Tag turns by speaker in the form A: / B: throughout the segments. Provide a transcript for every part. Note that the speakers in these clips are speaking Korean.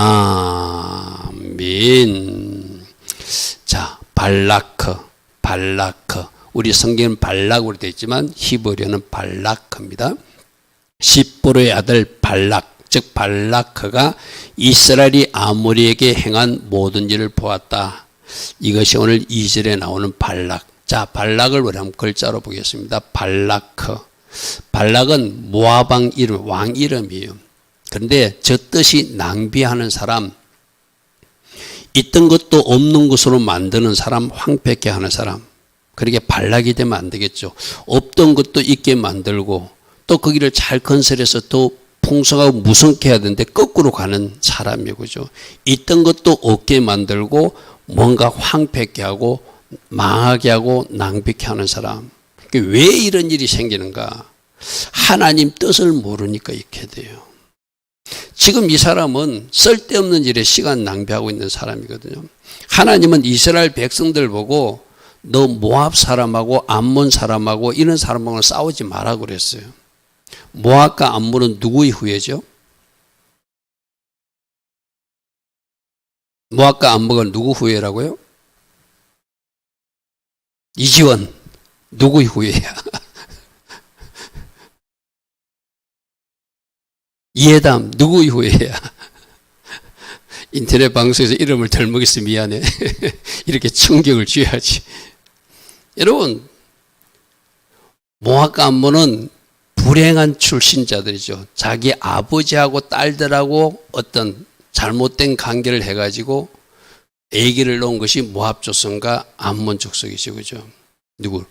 A: 아멘. 자, 발라크. 우리 성경은 발락으로 되어 있지만 히브리어는 발라크입니다. 십보로의 아들 발락, 즉 발라크가 이스라엘이 아모리에게 행한 모든 일을 보았다. 이것이 오늘 2절에 나오는 발락. 자, 발락을 우리 한번 글자로 보겠습니다. 발라크. 발락은 모압왕 이름, 왕 이름이에요. 그런데 저 뜻이 낭비하는 사람, 있던 것도 없는 것으로 만드는 사람, 황폐케 하는 사람. 그렇게 발락이 되면 안 되겠죠. 없던 것도 있게 만들고 또 거기를 잘 건설해서 더 풍성하고 무성케 해야 되는데 거꾸로 가는 사람이고, 그죠? 있던 것도 없게 만들고 뭔가 황폐케 하고 망하게 하고 낭비케 하는 사람. 왜 이런 일이 생기는가? 하나님 뜻을 모르니까 이렇게 돼요. 지금 이 사람은 쓸데없는 일에 시간 낭비하고 있는 사람이거든요. 하나님은 이스라엘 백성들 보고 너 모압 사람하고 암몬 사람하고 이런 사람하고는 싸우지 마라 그랬어요. 모압과 암몬은 누구의 후예죠? 모압과 암몬은 누구 후예라고요? 이지원 누구의 후예야? 이해담 누구의 후예야? 인터넷 방송에서 이름을 덜먹여서 미안해. 이렇게 충격을 줘야지. 여러분, 모압과 암몬은 불행한 출신자들이죠. 자기 아버지하고 딸들하고 어떤 잘못된 관계를 해가지고 아기를 낳은 것이 모압 족속과 암몬 족속이죠. 그죠? 누구?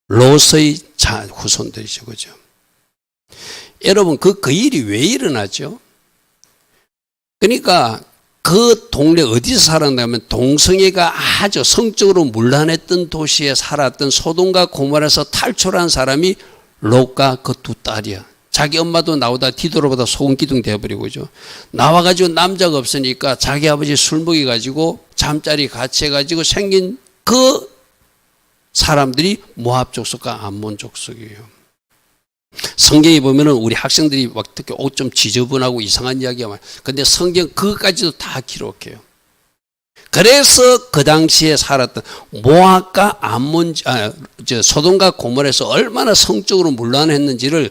A: 롯의 후손들이죠. 그죠? 여러분, 그 일이 왜 일어나죠? 그러니까 그 동네 어디서 살았냐면 동성애가 아주 성적으로 문란했던 도시에 살았던 소돔과 고모라에서 탈출한 사람이 롯과 그 두 딸이야. 자기 엄마도 나오다 뒤돌아보다 소금기둥 되어버리고, 그죠? 나와가지고 남자가 없으니까 자기 아버지 술 먹여가지고 잠자리 같이 해가지고 생긴 그 사람들이 모압 족속과 암몬 족속이에요. 성경에 보면은 우리 학생들이 막 특히 옷 좀 지저분하고 이상한 이야기가 많아요. 근데 성경 그것까지도 다 기록해요. 그래서 그 당시에 살았던 모압과 암몬, 소돔과 고모라에서 얼마나 성적으로 문란했는지를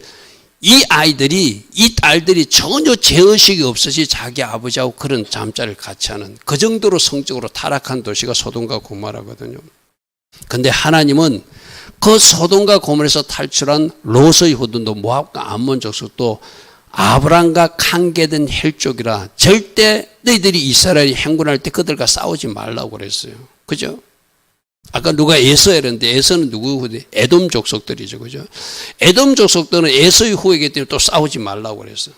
A: 이 아이들이, 이 딸들이 전혀 죄의식이 없이 자기 아버지하고 그런 잠자리를 같이 하는 그 정도로 성적으로 타락한 도시가 소돔과 고모라거든요. 근데 하나님은 그 소돔과 고모라에서 탈출한 롯의 후손도 모압과 암몬 족속도 아브람과 관계된 혈족이라 절대 너희들이 이스라엘이 행군할 때 그들과 싸우지 말라고 그랬어요. 그죠? 아까 누가 에서 이랬는데 에서는 누구 후대? 에돔 족속들이죠. 그죠? 에돔 족속들은 에서의 후예이기 때문에 또 싸우지 말라고 그랬어요.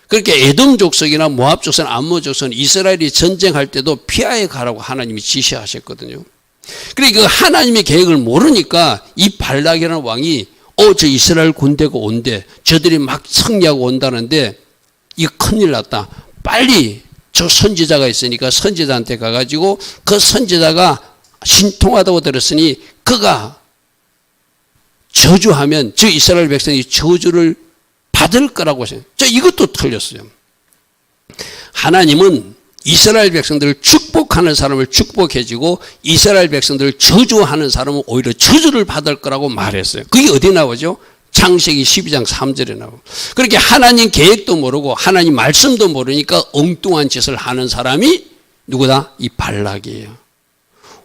A: 그렇게 에돔 족속이나 모압 족속, 암몬 족속은 이스라엘이 전쟁할 때도 피하여 가라고 하나님이 지시하셨거든요. 그러니까 하나님의 계획을 모르니까 이 발락이라는 왕이 저 이스라엘 군대가 온대. 저들이 막 승리하고 온다는데 이거 큰일 났다. 빨리 저 선지자가 있으니까 선지자한테 가가지고 그 선지자가 신통하다고 들었으니 그가 저주하면 저 이스라엘 백성이 저주를 받을 거라고 생각해요. 이것도 틀렸어요. 하나님은 이스라엘 백성들을 축복하는 사람을 축복해주고 이스라엘 백성들을 저주하는 사람은 오히려 저주를 받을 거라고 말했어요. 그게 어디 나오죠? 창세기 12장 3절에 나오고. 그렇게 하나님 계획도 모르고 하나님 말씀도 모르니까 엉뚱한 짓을 하는 사람이 누구다? 이 발락이에요.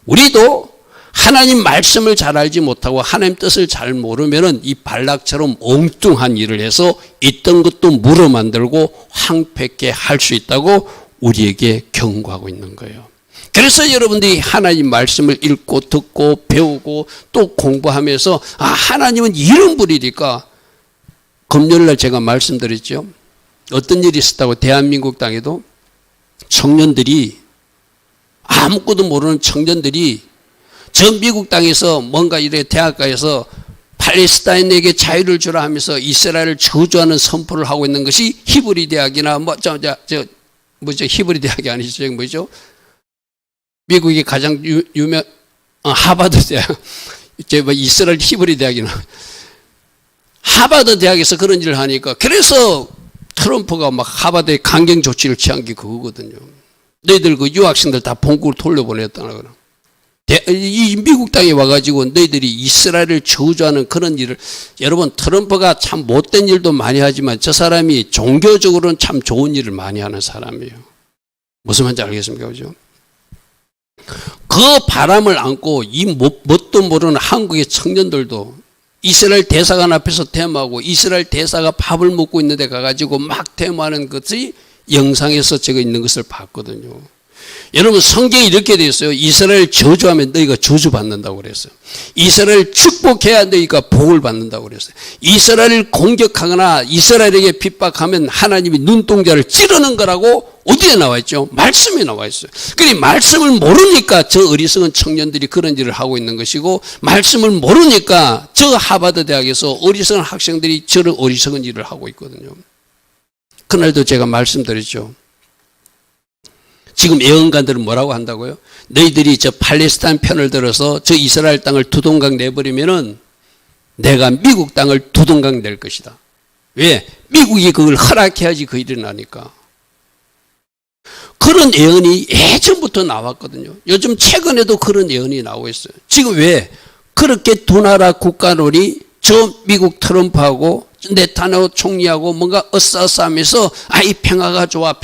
A: 우리도 하나님 말씀을 잘 알지 못하고 하나님 뜻을 잘 모르면은 이 발락처럼 엉뚱한 일을 해서 있던 것도 물어 만들고 황폐케 할 수 있다고 우리에게 경고하고 있는 거예요. 그래서 여러분들이 하나님 말씀을 읽고 듣고 배우고 또 공부하면서 하나님은 이런 분이니까 금요일날 제가 말씀드렸죠. 어떤 일이 있었다고 대한민국 땅에도 청년들이 아무것도 모르는 청년들이 전 미국 땅에서 뭔가 이래 대학가에서 팔레스타인에게 자유를 주라 하면서 이스라엘을 저주하는 선포를 하고 있는 것이 히브리 대학이나 히브리 대학이 아니죠. 뭐죠? 미국이 가장 유명, 하버드 대학. 이스라엘 히브리 대학이나. 하버드 대학에서 그런 일을 하니까. 그래서 트럼프가 막 하버드에 강경 조치를 취한 게 그거거든요. 너희들 그 유학생들 다 본국으로 돌려보냈다는 거라. 이 미국 땅에 와가지고 너희들이 이스라엘을 저주하는 그런 일을, 여러분 트럼프가 참 못된 일도 많이 하지만 저 사람이 종교적으로는 참 좋은 일을 많이 하는 사람이에요. 무슨 말인지 알겠습니까? 그죠? 그 바람을 안고 이 뭣도 모르는 한국의 청년들도 이스라엘 대사관 앞에서 데모하고 이스라엘 대사가 밥을 먹고 있는 데 가가지고 막 데모하는 것이 영상에서 제가 있는 것을 봤거든요. 여러분 성경이 이렇게 되어 있어요. 이스라엘 저주하면 너희가 저주받는다고 그랬어요. 이스라엘 축복해야 너희가 복을 받는다고 그랬어요. 이스라엘을 공격하거나 이스라엘에게 핍박하면 하나님이 눈동자를 찌르는 거라고 어디에 나와 있죠? 말씀에 나와 있어요. 그러니 말씀을 모르니까 저 어리석은 청년들이 그런 일을 하고 있는 것이고, 말씀을 모르니까 저 하버드 대학에서 어리석은 학생들이 저런 어리석은 일을 하고 있거든요. 그날도 제가 말씀드렸죠. 지금 예언가들은 뭐라고 한다고요? 너희들이 저 팔레스타인 편을 들어서 저 이스라엘 땅을 두동강 내버리면은 내가 미국 땅을 두동강 낼 것이다. 왜? 미국이 그걸 허락해야지 그 일이 나니까. 그런 예언이 예전부터 나왔거든요. 요즘 최근에도 그런 예언이 나오고 있어요. 지금 왜? 그렇게 두 나라 국가론이 저 미국 트럼프하고 네타냐후 총리하고 뭔가 어싸싸하면서 이 평화가 좋아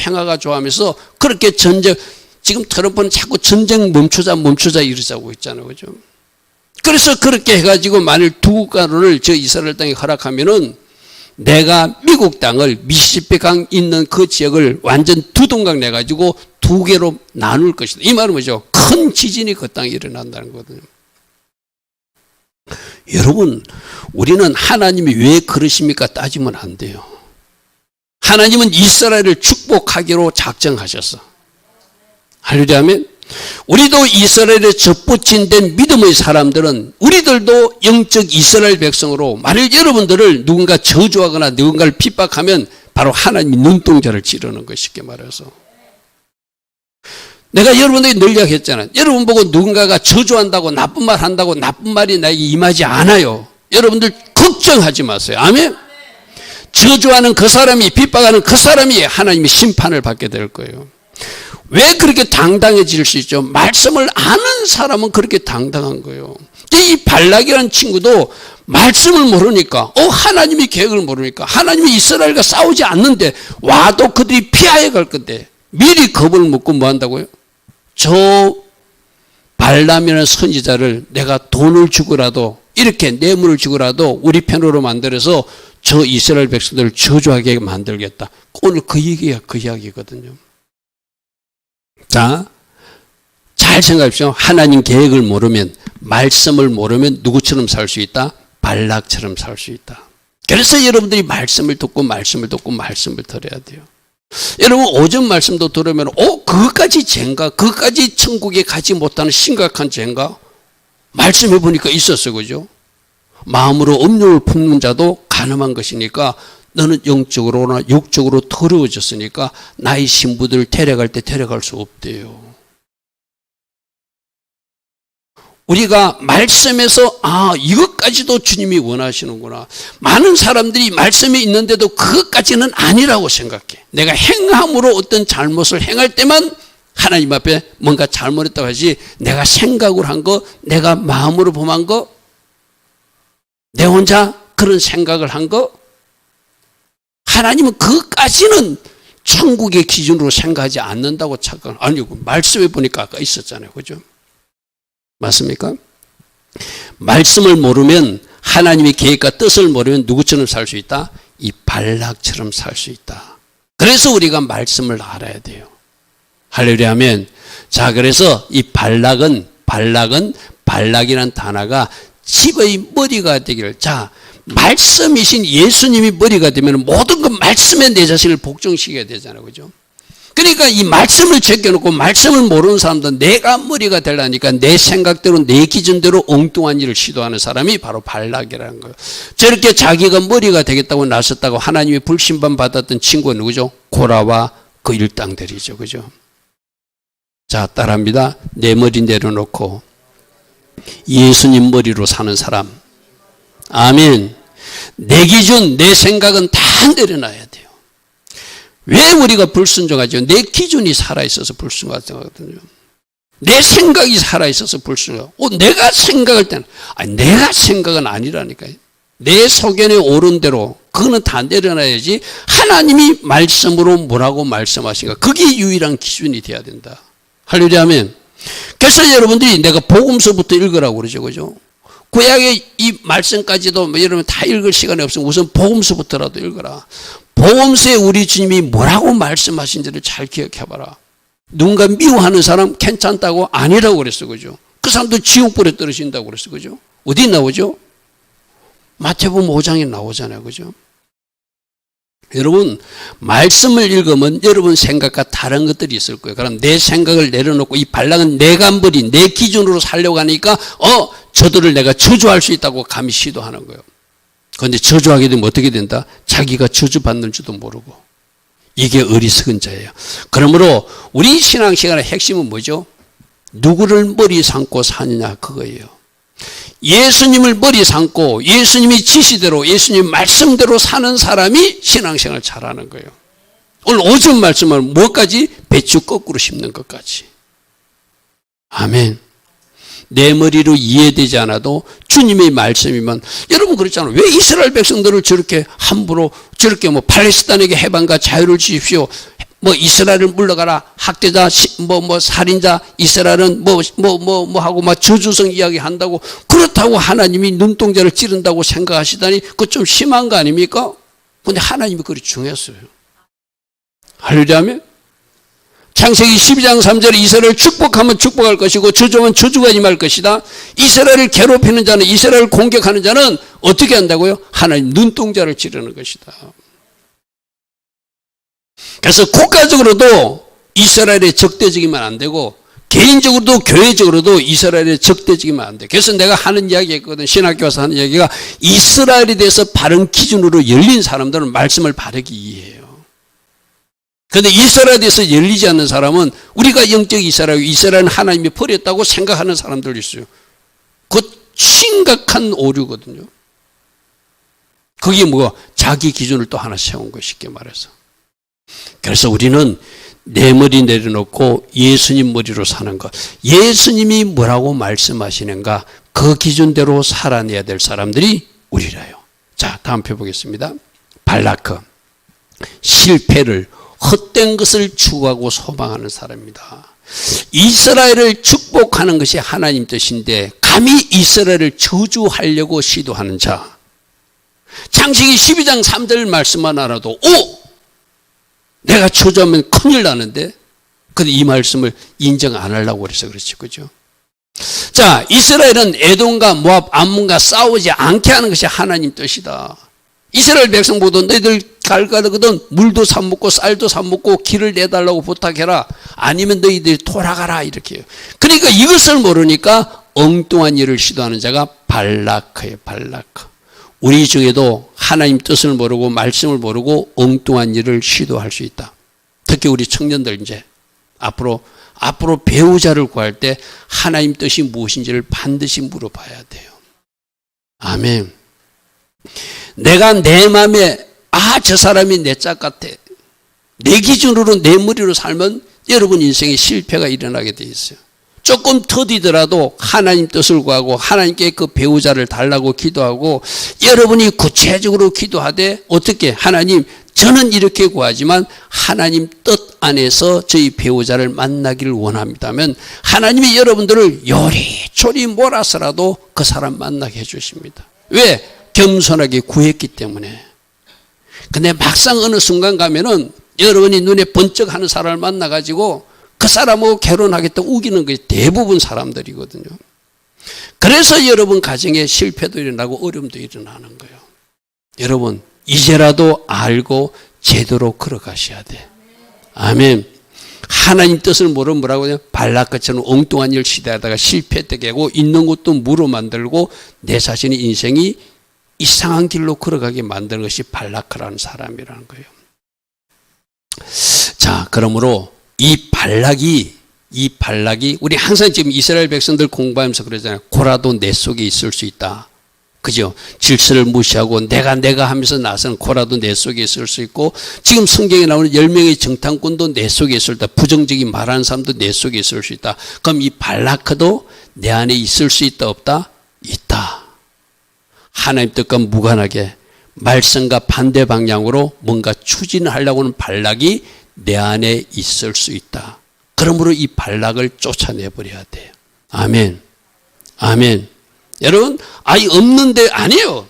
A: 하면서 그렇게 전쟁, 지금 트럼프는 자꾸 전쟁 멈추자 이러자고 있잖아요. 그죠? 그래서 그렇게 해가지고 만일 두 국가론을 저 이스라엘 땅에 허락하면은 내가 미국 땅을 미시시피 강 있는 그 지역을 완전 두 동강 내가지고 두 개로 나눌 것이다. 이 말은 뭐죠? 큰 지진이 그 땅에 일어난다는 거거든요. 여러분, 우리는 하나님이 왜 그러십니까? 따지면 안 돼요. 하나님은 이스라엘을 축복하기로 작정하셨어. 할렐루야 아멘. 우리도 이스라엘에 접붙인 믿음의 사람들은 우리들도 영적 이스라엘 백성으로, 만일 여러분들을 누군가 저주하거나 누군가를 핍박하면 바로 하나님이 눈동자를 찌르는 것, 쉽게 말해서. 내가 여러분에게 늘 이야기했잖아요. 여러분 보고 누군가가 저주한다고 나쁜 말 한다고 나쁜 말이 나에게 임하지 않아요. 여러분들 걱정하지 마세요. 아멘. 저주하는 그 사람이, 핍박하는 그 사람이 하나님의 심판을 받게 될 거예요. 왜 그렇게 당당해질 수 있죠? 말씀을 아는 사람은 그렇게 당당한 거예요. 이 발락이라는 친구도 말씀을 모르니까, 하나님의 계획을 모르니까, 하나님이 이스라엘과 싸우지 않는데 와도 그들이 피하여 갈 건데 미리 겁을 먹고 뭐 한다고요? 저 발람이라는 선지자를 내가 돈을 주고라도, 이렇게 뇌물을 주고라도 우리 편으로 만들어서 저 이스라엘 백성들을 저주하게 만들겠다. 오늘 그 얘기가 그 이야기거든요. 자, 잘 생각하십시오. 하나님 계획을 모르면, 말씀을 모르면 누구처럼 살 수 있다? 발락처럼 살 수 있다. 그래서 여러분들이 말씀을 듣고 말씀을 들어야 돼요. 여러분 오전 말씀도 들으면 그것까지 죄인가? 그것까지 천국에 가지 못하는 심각한 죄인가? 말씀해 보니까 있었어. 그죠? 마음으로 음욕을 품는 자도 가늠한 것이니까 너는 영적으로나 육적으로 더러워졌으니까 나의 신부들을 데려갈 때 데려갈 수 없대요. 우리가 말씀에서 이것까지도 주님이 원하시는구나. 많은 사람들이 말씀이 있는데도 그것까지는 아니라고 생각해. 내가 행함으로 어떤 잘못을 행할 때만 하나님 앞에 뭔가 잘못했다고 하지, 내가 생각으로 한 거, 내가 마음으로 범한 거, 내 혼자 그런 생각을 한 거, 하나님은 그것까지는 천국의 기준으로 생각하지 않는다고 착각. 아니고 말씀해 보니까 아까 있었잖아요. 그죠? 맞습니까? 말씀을 모르면, 하나님의 계획과 뜻을 모르면 누구처럼 살 수 있다? 이 발락처럼 살 수 있다. 그래서 우리가 말씀을 알아야 돼요. 할렐루야 아멘. 자, 그래서 이 발락이라는 단어가 집의 머리가 되기를. 자, 말씀이신 예수님이 머리가 되면 모든 것 말씀에 내 자신을 복종시켜야 되잖아요. 그죠? 그러니까 이 말씀을 제껴놓고 말씀을 모르는 사람들은 내가 머리가 되려니까 내 생각대로 내 기준대로 엉뚱한 일을 시도하는 사람이 바로 발락이라는 거예요. 저렇게 자기가 머리가 되겠다고 나섰다고 하나님의 불신반 받았던 친구가 누구죠? 고라와 그 일당들이죠. 그죠? 자, 따라합니다. 내 머리 내려놓고 예수님 머리로 사는 사람. 아멘. 내 기준, 내 생각은 다 내려놔야 돼요. 왜 우리가 불순종하죠? 내 기준이 살아있어서 불순종하거든요. 내 생각이 살아있어서 불순종하고, 내가 생각할 때는, 내가 생각은 아니라니까요. 내 소견에 옳은 대로, 그거는 다 내려놔야지, 하나님이 말씀으로 뭐라고 말씀하신가. 그게 유일한 기준이 돼야 된다. 할렐루야 하면. 그래서 여러분들이 내가 복음서부터 읽으라고 그러죠. 그죠? 구약의 이 말씀까지도 여러분 다 읽을 시간이 없으면 우선 복음서부터라도 읽어라. 복음서에 우리 주님이 뭐라고 말씀하신지를 잘 기억해봐라. 누군가 미워하는 사람 괜찮다고 아니라고 그랬어. 그죠? 그 사람도 지옥불에 떨어진다고 그랬어. 그죠? 어디 나오죠? 마태복음 5장에 나오잖아요. 그죠? 여러분, 말씀을 읽으면 여러분 생각과 다른 것들이 있을 거예요. 그럼 내 생각을 내려놓고 이 발락은 내가 버린 내 기준으로 살려고 하니까 저들을 내가 저주할 수 있다고 감히 시도하는 거예요. 그런데 저주하게 되면 어떻게 된다? 자기가 저주받는 줄도 모르고. 이게 어리석은 자예요. 그러므로 우리 신앙생활의 핵심은 뭐죠? 누구를 머리 삼고 사느냐 그거예요. 예수님을 머리 삼고 예수님이 지시대로 예수님 말씀대로 사는 사람이 신앙생활 잘하는 거예요. 오늘 오전 말씀을 뭐까지? 배추 거꾸로 심는 것까지. 아멘. 내 머리로 이해되지 않아도 주님의 말씀이면, 여러분 그렇잖아요. 왜 이스라엘 백성들을 저렇게 함부로 저렇게 팔레스타인에게 해방과 자유를 주십시오. 이스라엘을 물러가라. 학대자, 살인자, 이스라엘은 하고 저주성 이야기 한다고. 그렇다고 하나님이 눈동자를 찌른다고 생각하시다니, 그거 좀 심한 거 아닙니까? 근데 하나님이 그리 중요했어요. 할렐루야. 창세기 12장 3절에 이스라엘을 축복하면 축복할 것이고 저주하면 저주가 임할 것이다. 이스라엘을 괴롭히는 자는, 이스라엘을 공격하는 자는 어떻게 한다고요? 하나님 눈동자를 찌르는 것이다. 그래서 국가적으로도 이스라엘에 적대적이면 안 되고 개인적으로도 교회적으로도 이스라엘에 적대적이면 안 돼. 그래서 내가 하는 이야기가 있거든. 신학교 와서 하는 이야기가, 이스라엘에 대해서 바른 기준으로 열린 사람들은 말씀을 바르게 이해해요. 그런데 이스라엘에 대해서 열리지 않는 사람은, 우리가 영적 이스라엘은 하나님이 버렸다고 생각하는 사람들이 있어요. 그것 심각한 오류거든요. 그게 뭐가? 자기 기준을 또 하나 세운 거, 쉽게 말해서. 그래서 우리는 내 머리 내려놓고 예수님 머리로 사는 것. 예수님이 뭐라고 말씀하시는가, 그 기준대로 살아내야 될 사람들이 우리라요. 자, 다음 표 보겠습니다. 발라크. 실패를, 헛된 것을 추구하고 소망하는 사람입니다. 이스라엘을 축복하는 것이 하나님 뜻인데 감히 이스라엘을 저주하려고 시도하는 자. 창세기 12장 3절 말씀만 알아도 내가 저주하면 큰일 나는데, 근데 이 말씀을 인정 안 하려고 그래서 그렇지. 그죠? 자, 이스라엘은 에돔과 모압, 암몬과 싸우지 않게 하는 것이 하나님 뜻이다. 이스라엘 백성 보던 너희들 갈가거든 물도 삽먹고 쌀도 삽먹고 길을 내달라고 부탁해라. 아니면 너희들이 돌아가라. 이렇게 해요. 그러니까 이것을 모르니까 엉뚱한 일을 시도하는 자가 발라크예요. 발라크. 우리 중에도 하나님 뜻을 모르고 말씀을 모르고 엉뚱한 일을 시도할 수 있다. 특히 우리 청년들 이제 앞으로 배우자를 구할 때 하나님 뜻이 무엇인지를 반드시 물어봐야 돼요. 아멘. 내가 내 마음에 저 사람이 내 짝 같아. 내 기준으로 내 머리로 살면 여러분 인생에 실패가 일어나게 돼 있어요. 조금 더디더라도 하나님 뜻을 구하고 하나님께 그 배우자를 달라고 기도하고, 여러분이 구체적으로 기도하되 어떻게, 하나님 저는 이렇게 구하지만 하나님 뜻 안에서 저희 배우자를 만나기를 원합니다면 하나님이 여러분들을 요리조리 몰아서라도 그 사람 만나게 해주십니다. 왜? 겸손하게 구했기 때문에. 근데 막상 어느 순간 가면은 여러분이 눈에 번쩍하는 사람을 만나가지고 그 사람하고 결혼하겠다 우기는 것이 대부분 사람들이거든요. 그래서 여러분 가정에 실패도 일어나고 어려움도 일어나는 거예요. 여러분 이제라도 알고 제대로 걸어가셔야 돼. 아멘. 하나님 뜻을 모르면 뭐라고 해요? 발락처럼 엉뚱한 일 시도하다가 실패되게 하고 있는 것도 무로 만들고 내 자신의 인생이 이상한 길로 걸어가게 만드는 것이 발락이라는 사람이라는 거예요. 자, 그러므로 이 발락이 우리 항상 지금 이스라엘 백성들 공부하면서 그러잖아요. 고라도 내 속에 있을 수 있다. 그죠? 질서를 무시하고 내가 하면서 나서는 코라도 내 속에 있을 수 있고, 지금 성경에 나오는 10명의 정탐꾼도 내 속에 있을 수 있다. 부정적인 말하는 사람도 내 속에 있을 수 있다. 그럼 이 발라크도 내 안에 있을 수 있다 없다? 있다. 하나님 뜻과 무관하게 말씀과 반대 방향으로 뭔가 추진하려고 하는 발락이 내 안에 있을 수 있다. 그러므로 이 발락을 쫓아내버려야 돼요. 아멘. 아멘. 여러분, 아이 없는데, 아니에요.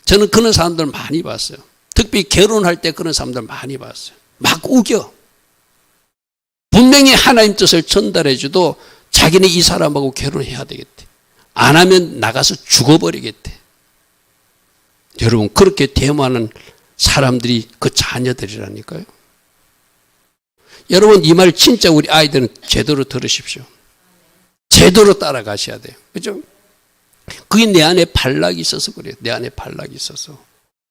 A: 저는 그런 사람들 많이 봤어요. 특히 결혼할 때 그런 사람들 많이 봤어요. 막 우겨. 분명히 하나님 뜻을 전달해줘도 자기는 이 사람하고 결혼해야 되겠대. 안 하면 나가서 죽어버리겠대. 여러분, 그렇게 대모하는 사람들이 그 자녀들이라니까요. 여러분, 이 말 진짜 우리 아이들은 제대로 들으십시오. 제대로 따라가셔야 돼요. 그죠? 그게 내 안에 발락이 있어서 그래요. 내 안에 발락이 있어서.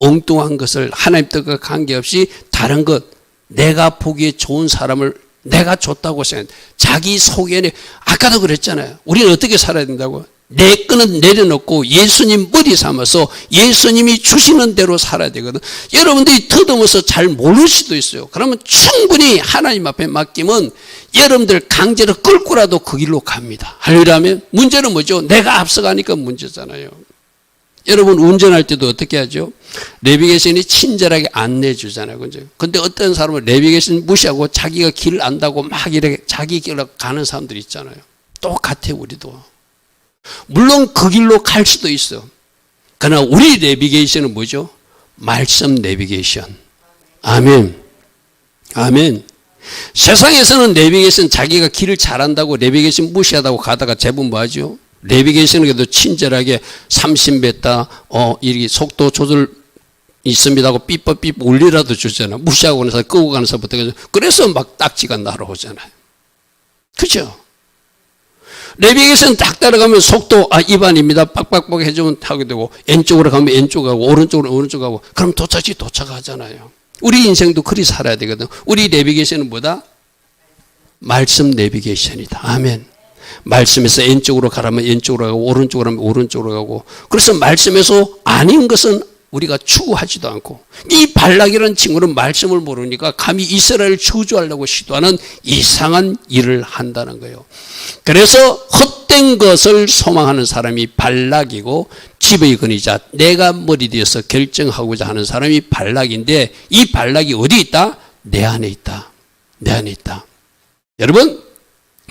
A: 엉뚱한 것을 하나님 뜻과 관계없이 다른 것, 내가 보기에 좋은 사람을 내가 좋다고 생각해. 자기 소견에, 아까도 그랬잖아요. 우리는 어떻게 살아야 된다고? 내 끈은 내려놓고 예수님 머리 삼아서 예수님이 주시는 대로 살아야 되거든. 여러분들이 더듬어서 잘 모를 수도 있어요. 그러면 충분히 하나님 앞에 맡기면 여러분들 강제로 끌고라도 그 길로 갑니다. 할렐루야면 문제는 뭐죠? 내가 앞서가니까 문제잖아요. 여러분 운전할 때도 어떻게 하죠? 내비게이션이 친절하게 안내해 주잖아요. 근데 어떤 사람은 내비게이션 무시하고 자기가 길 안다고 막 이렇게 자기 길로 가는 사람들 있잖아요. 똑같아요, 우리도. 물론 그 길로 갈 수도 있어. 그러나 우리 내비게이션은 뭐죠? 말씀 내비게이션. 아멘. 아멘. 세상에서는 내비게이션 자기가 길을 잘한다고 내비게이션 무시하다고 가다가 대부분 뭐 하죠? 내비게이션은 그래도 친절하게 30m, 이렇게 속도 조절 있습니다 하고 삐뽀삐 울리라도 주잖아. 무시하고 나서 끄고 가는 사람부터. 그래서 막 딱지가 날아오잖아요. 그죠? 내비게이션 딱 따라가면 속도, 입안입니다. 빡빡빡 해주면 타게 되고, 왼쪽으로 가면 왼쪽 가고, 오른쪽으로 오른쪽 가고, 그럼 도착하잖아요. 우리 인생도 그리 살아야 되거든. 우리 내비게이션은 뭐다? 말씀 내비게이션이다. 아멘. 말씀에서 왼쪽으로 가라면 왼쪽으로 가고, 오른쪽으로 가면 오른쪽으로 가고, 그래서 말씀에서 아닌 것은 우리가 추구하지도 않고, 이 발락이라는 친구는 말씀을 모르니까 감히 이스라엘을 저주하려고 시도하는 이상한 일을 한다는 거예요. 그래서 헛된 것을 소망하는 사람이 발락이고, 집의 근이자 내가 머리 뒤에서 결정하고자 하는 사람이 발락인데, 이 발락이 어디 있다? 내 안에 있다. 내 안에 있다. 여러분,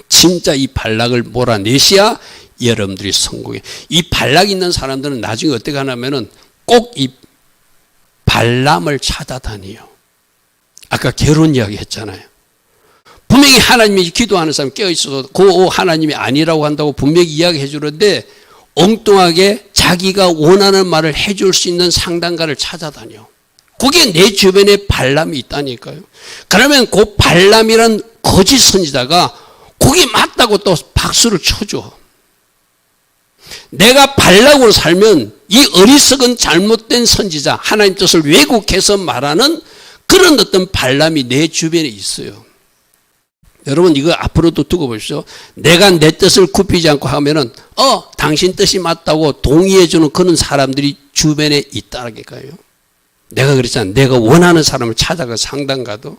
A: 진짜 이 발락을 몰아내셔야 여러분들이 성공해. 이 발락 있는 사람들은 나중에 어떻게 하냐면은 꼭 이 발람을 찾아다니요. 아까 결혼 이야기 했잖아요. 분명히 하나님이 기도하는 사람 깨어있어도 그 하나님이 아니라고 한다고 분명히 이야기해 주는데 엉뚱하게 자기가 원하는 말을 해줄 수 있는 상담가를 찾아다녀. 거기에 내 주변에 발람이 있다니까요. 그러면 그 발람이란 거짓 선지자가 거기 맞다고 또 박수를 쳐줘. 내가 발락으로 살면 이 어리석은 잘못된 선지자, 하나님 뜻을 왜곡해서 말하는 그런 어떤 발람이 내 주변에 있어요. 여러분 이거 앞으로도 두고 보십시오. 내가 내 뜻을 굽히지 않고 하면은 당신 뜻이 맞다고 동의해주는 그런 사람들이 주변에 있다니까요. 내가 그랬잖아. 내가 원하는 사람을 찾아가 상담가도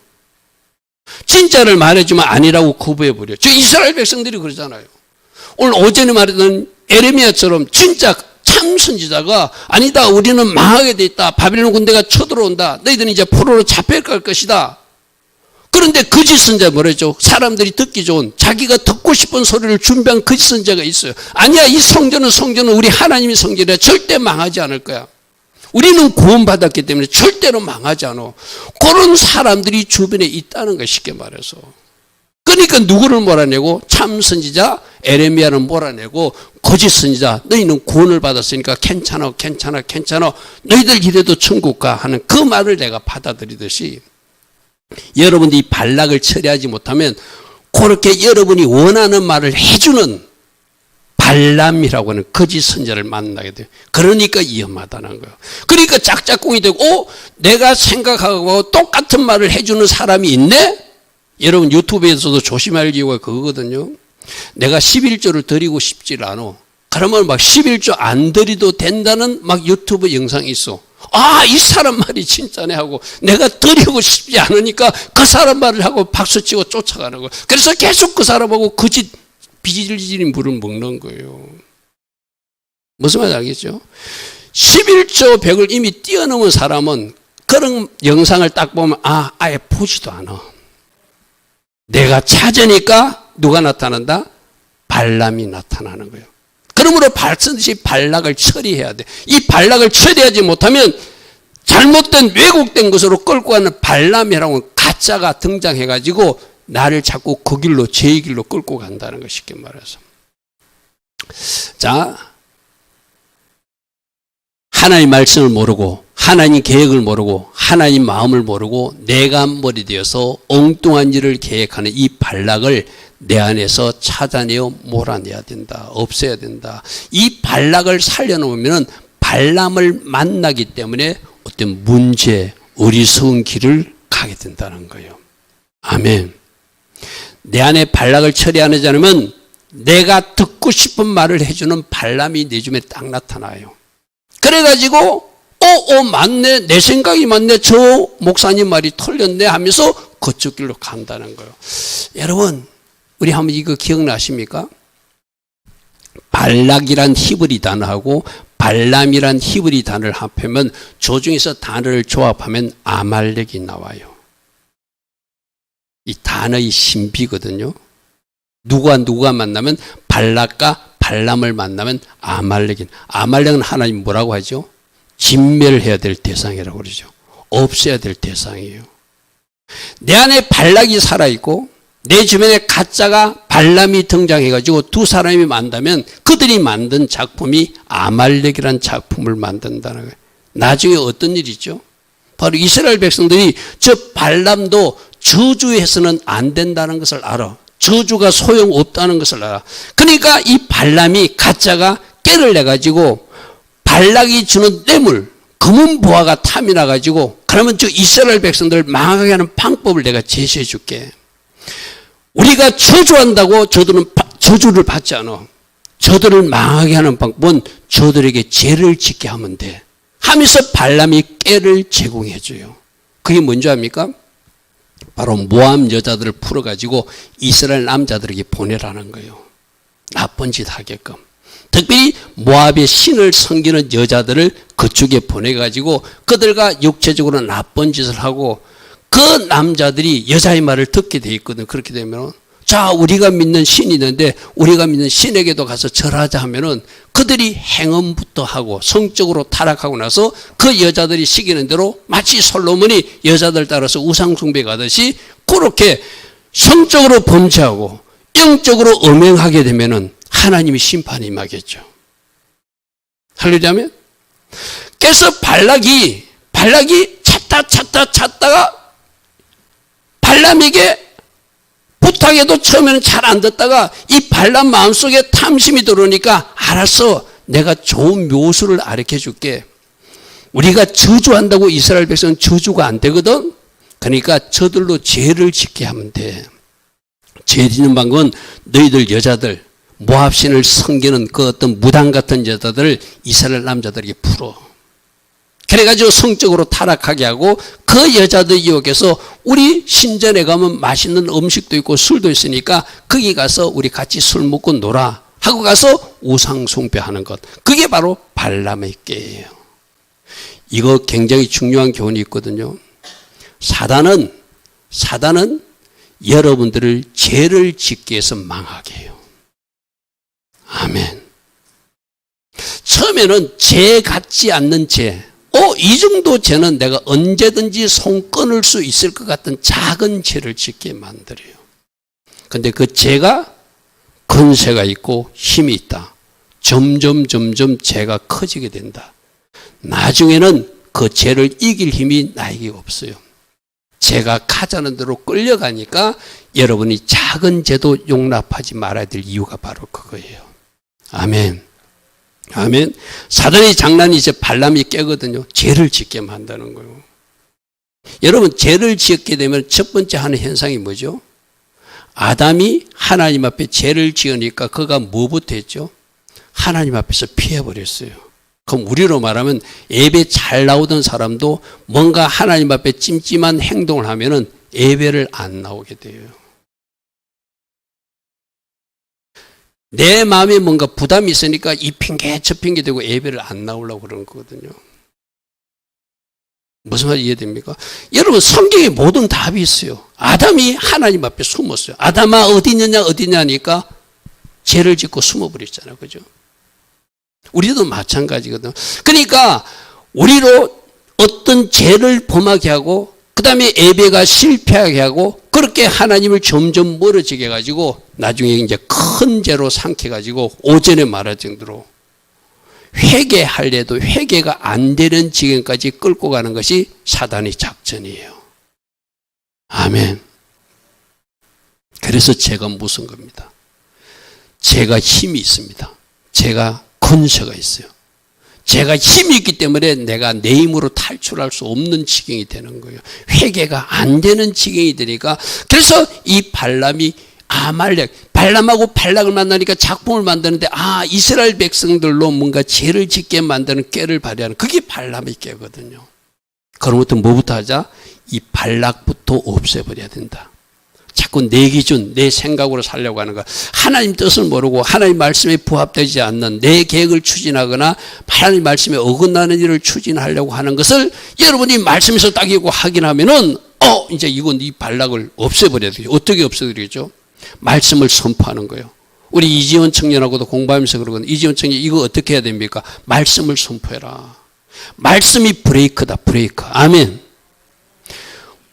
A: 진짜를 말해주면 아니라고 거부해버려. 저 이스라엘 백성들이 그러잖아요. 오늘 오전에 말했던 에레미야처럼 진짜 참 선지자가 아니다, 우리는 망하게 돼 있다, 바빌론 군대가 쳐들어온다, 너희들은 이제 포로로 잡혀갈 것이다. 그런데 거짓 선지자 뭐랬죠? 사람들이 듣기 좋은 자기가 듣고 싶은 소리를 준비한 거짓 선지자가 있어요. 아니야, 이 성전은 우리 하나님이 성전이야. 절대 망하지 않을 거야. 우리는 구원받았기 때문에 절대로 망하지 않아. 그런 사람들이 주변에 있다는 거야, 쉽게 말해서. 그러니까 누구를 몰아내고 참 선지자 에레미야는 몰아내고 거짓 선지자 너희는 구원을 받았으니까 괜찮아 너희들 이래도 천국 가 하는 그 말을 내가 받아들이듯이 여러분들이 발락을 처리하지 못하면 그렇게 여러분이 원하는 말을 해주는 발람이라고 하는 거짓 선지자를 만나게 돼요. 그러니까 위험하다는 거예요. 그러니까 짝짝꿍이 되고 내가 생각하고 똑같은 말을 해주는 사람이 있네? 여러분 유튜브에서도 조심할 이유가 그거거든요. 내가 11조를 드리고 싶지 않아. 그러면 막 11조 안 드려도 된다는 막 유튜브 영상이 있어. 이 사람 말이 진짜네 하고 내가 드리고 싶지 않으니까 그 사람 말을 하고 박수치고 쫓아가는 거예요. 그래서 계속 그 사람하고 거짓 비질질이 물을 먹는 거예요. 무슨 말인지 알겠죠? 11조 100을 이미 뛰어넘은 사람은 그런 영상을 딱 보면 아예 보지도 않아. 내가 찾으니까 누가 나타난다? 발람이 나타나는 거예요. 그러므로 반드시 발락을 처리해야 돼. 이 발락을 처리하지 못하면 잘못된 왜곡된 것으로 끌고 가는 발람이라고 가짜가 등장해가지고 나를 자꾸 그 길로 제 길로 끌고 간다는 거 쉽게 말해서. 자, 하나님 말씀을 모르고 하나님 계획을 모르고 하나님 마음을 모르고 내가 머리 되어서 엉뚱한 일을 계획하는 이 발락을 내 안에서 찾아내어 몰아내야 된다. 없애야 된다. 이 발락을 살려놓으면 발람을 만나기 때문에 어떤 문제, 어리석은 길을 가게 된다는 거예요. 아멘. 내 안에 발락을 처리하지 않으면 내가 듣고 싶은 말을 해주는 발람이 내 주변에 딱 나타나요. 그래가지고 맞네, 내 생각이 맞네, 저 목사님 말이 틀렸네 하면서 그쪽 길로 간다는 거예요. 여러분, 우리 한번 이거 기억나십니까? 발락이란 히브리 단어하고 발람이란 히브리 단어를 합하면 조중에서 단어를 조합하면 아말렉이 나와요. 이 단어의 신비거든요. 누가 만나면 발락과 발람을 만나면 아말렉은 하나님 뭐라고 하죠? 진멸해야 될 대상이라고 그러죠. 없애야 될 대상이에요. 내 안에 발락이 살아있고 내 주변에 가짜가 발람이 등장해가지고 두 사람이 만나면 그들이 만든 작품이 아말렉이라는 작품을 만든다는 거예요. 나중에 어떤 일이죠? 바로 이스라엘 백성들이 저 발람도 저주해서는 안 된다는 것을 알아. 저주가 소용없다는 것을 알아. 그러니까 이 발람이 가짜가 깨를 내가지고 발락이 주는 뇌물, 검은 보화가 탐이 나가지고 그러면 저 이스라엘 백성들을 망하게 하는 방법을 내가 제시해 줄게. 우리가 저주한다고 저들은 저주를 받지 않아. 저들을 망하게 하는 방법은 저들에게 죄를 짓게 하면 돼. 하면서 발람이 깨를 제공해 줘요. 그게 뭔지 압니까? 바로 모함 여자들을 풀어가지고 이스라엘 남자들에게 보내라는 거예요. 나쁜 짓 하게끔. 특별히 모압의 신을 섬기는 여자들을 그쪽에 보내가지고 그들과 육체적으로 나쁜 짓을 하고 그 남자들이 여자의 말을 듣게 돼 있거든. 그렇게 되면 자, 우리가 믿는 신이 있는데 우리가 믿는 신에게도 가서 절하자 하면은 그들이 행음부터 하고 성적으로 타락하고 나서 그 여자들이 시키는 대로 마치 솔로몬이 여자들 따라서 우상숭배 가듯이 그렇게 성적으로 범죄하고 영적으로 음행하게 되면은 하나님이 심판이 임하겠죠. 할렐루야면. 그래서 발락이 찾다가 발람에게 부탁해도 처음에는 잘 안 듣다가 이 발람 마음속에 탐심이 들어오니까 알았어, 내가 좋은 묘수를 가르쳐 줄게. 우리가 저주한다고 이스라엘 백성은 저주가 안 되거든. 그러니까 저들로 죄를 짓게 하면 돼. 죄 짓는 방법은 너희들 여자들 모압신을 섬기는 그 어떤 무당 같은 여자들을 이스라엘 남자들에게 풀어. 그래가지고 성적으로 타락하게 하고 그 여자들 유혹해서 우리 신전에 가면 맛있는 음식도 있고 술도 있으니까 거기 가서 우리 같이 술 먹고 놀아 하고 가서 우상숭배하는 것. 그게 바로 발람의 깨예요. 이거 굉장히 중요한 교훈이 있거든요. 사단은 여러분들을 죄를 짓기 위해서 망하게 해요. 아멘. 처음에는 죄 같지 않는 죄, 이 정도 죄는 내가 언제든지 손 끊을 수 있을 것 같은 작은 죄를 짓게 만들어요. 근데 그 죄가 근세가 있고 힘이 있다. 점점 죄가 커지게 된다. 나중에는 그 죄를 이길 힘이 나에게 없어요. 죄가 가자는 대로 끌려가니까 여러분이 작은 죄도 용납하지 말아야 될 이유가 바로 그거예요. 아멘. 아멘. 사단의 장난이 이제 발람이 깨거든요. 죄를 짓게 만드는 거예요. 여러분, 죄를 짓게 되면 첫 번째 하는 현상이 뭐죠? 아담이 하나님 앞에 죄를 지으니까 그가 뭐부터 했죠? 하나님 앞에서 피해버렸어요. 그럼 우리로 말하면 예배 잘 나오던 사람도 뭔가 하나님 앞에 찜찜한 행동을 하면은 예배를 안 나오게 돼요. 내 마음에 뭔가 부담이 있으니까 이 핑계 저 핑계 대고 예배를 안 나오려고 그러는 거거든요. 무슨 말이 이해됩니까? 여러분 성경에 모든 답이 있어요. 아담이 하나님 앞에 숨었어요. 아담아 어디 있느냐 하니까 죄를 짓고 숨어버렸잖아요. 그죠? 우리도 마찬가지거든. 그러니까 우리로 어떤 죄를 범하게 하고 그 다음에 예배가 실패하게 하고 그렇게 하나님을 점점 멀어지게 해가지고 나중에 이제 큰 죄로 삼켜가지고 오전에 말할 정도로 회개할래도 회개가 안 되는 지경까지 끌고 가는 것이 사단의 작전이에요. 아멘. 그래서 죄가 무슨 겁니다. 죄가 힘이 있습니다. 죄가 근세가 있어요. 죄가 힘이 있기 때문에 내가 내 힘으로 탈출할 수 없는 지경이 되는 거예요. 회개가 안 되는 지경이 되니까 그래서 이 발람이 발람하고 발락을 만나니까 작품을 만드는데 이스라엘 백성들로 뭔가 죄를 짓게 만드는 꾀를 발휘하는 그게 발람의 꾀거든요. 그로부터 뭐부터 하자? 이 발락부터 없애버려야 된다. 자꾸 내 기준, 내 생각으로 살려고 하는 거. 하나님 뜻을 모르고 하나님 말씀에 부합되지 않는 내 계획을 추진하거나 하나님 말씀에 어긋나는 일을 추진하려고 하는 것을 여러분이 말씀에서 따지고 확인하면은 이제 이건 이 발락을 없애버려야 되죠. 어떻게 없애드리겠죠? 말씀을 선포하는 거예요. 우리 이지원 청년하고도 공부하면서 그러거든요. 이지원 청년 이거 어떻게 해야 됩니까? 말씀을 선포해라. 말씀이 브레이크다. 브레이크. 아멘.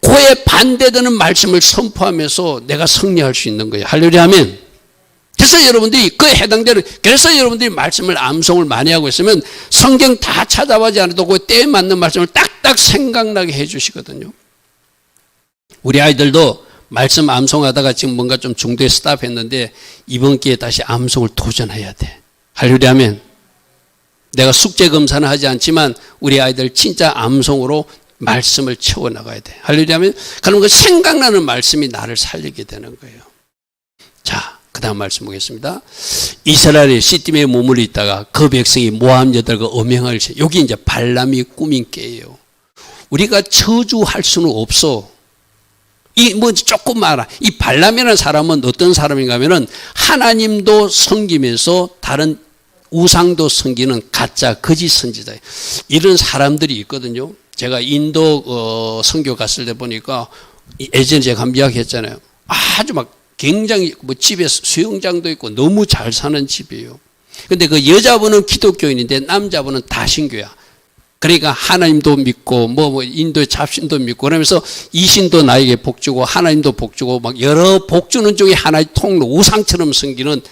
A: 그에 반대되는 말씀을 선포하면서 내가 승리할 수 있는 거예요. 할렐루야 아멘. 그래서 여러분들이 그에 해당되는 그래서 여러분들이 말씀을 암송을 많이 하고 있으면 성경 다 찾아보지 않아도 그 때에 맞는 말씀을 딱딱 생각나게 해 주시거든요. 우리 아이들도 말씀 암송하다가 지금 뭔가 좀 중도에 스탑했는데 이번 기회에 다시 암송을 도전해야 돼. 할렐루야 아멘. 내가 숙제 검사는 하지 않지만 우리 아이들 진짜 암송으로 말씀을 채워나가야 돼. 할렐루야 하면 그럼 그 생각나는 말씀이 나를 살리게 되는 거예요. 자, 그 다음 말씀 보겠습니다. 이스라엘이 시딤에 머물러 있다가 그 백성이 모압 여들과 음행을 여기 이제 발람이 꾸민 꾀예요. 우리가 저주할 수는 없어. 이 뭐 조금 알아. 이 발람이라는 사람은 어떤 사람인가 하면은 하나님도 섬기면서 다른 우상도 섬기는 가짜 거짓 선지자예요. 이런 사람들이 있거든요. 제가 인도 선교 갔을 때 보니까 예전에 제가 한번 이야기했잖아요. 아주 막 굉장히 뭐 집에 수영장도 있고 너무 잘 사는 집이에요. 근데 그 여자분은 기독교인인데 남자분은 다신교야. 그러니까 하나님도 믿고 뭐 인도의 잡신도 믿고 그러면서 이 신도 나에게 복주고 하나님도 복주고 막 여러 복주는 중에 하나의 통로 우상처럼 섬기는.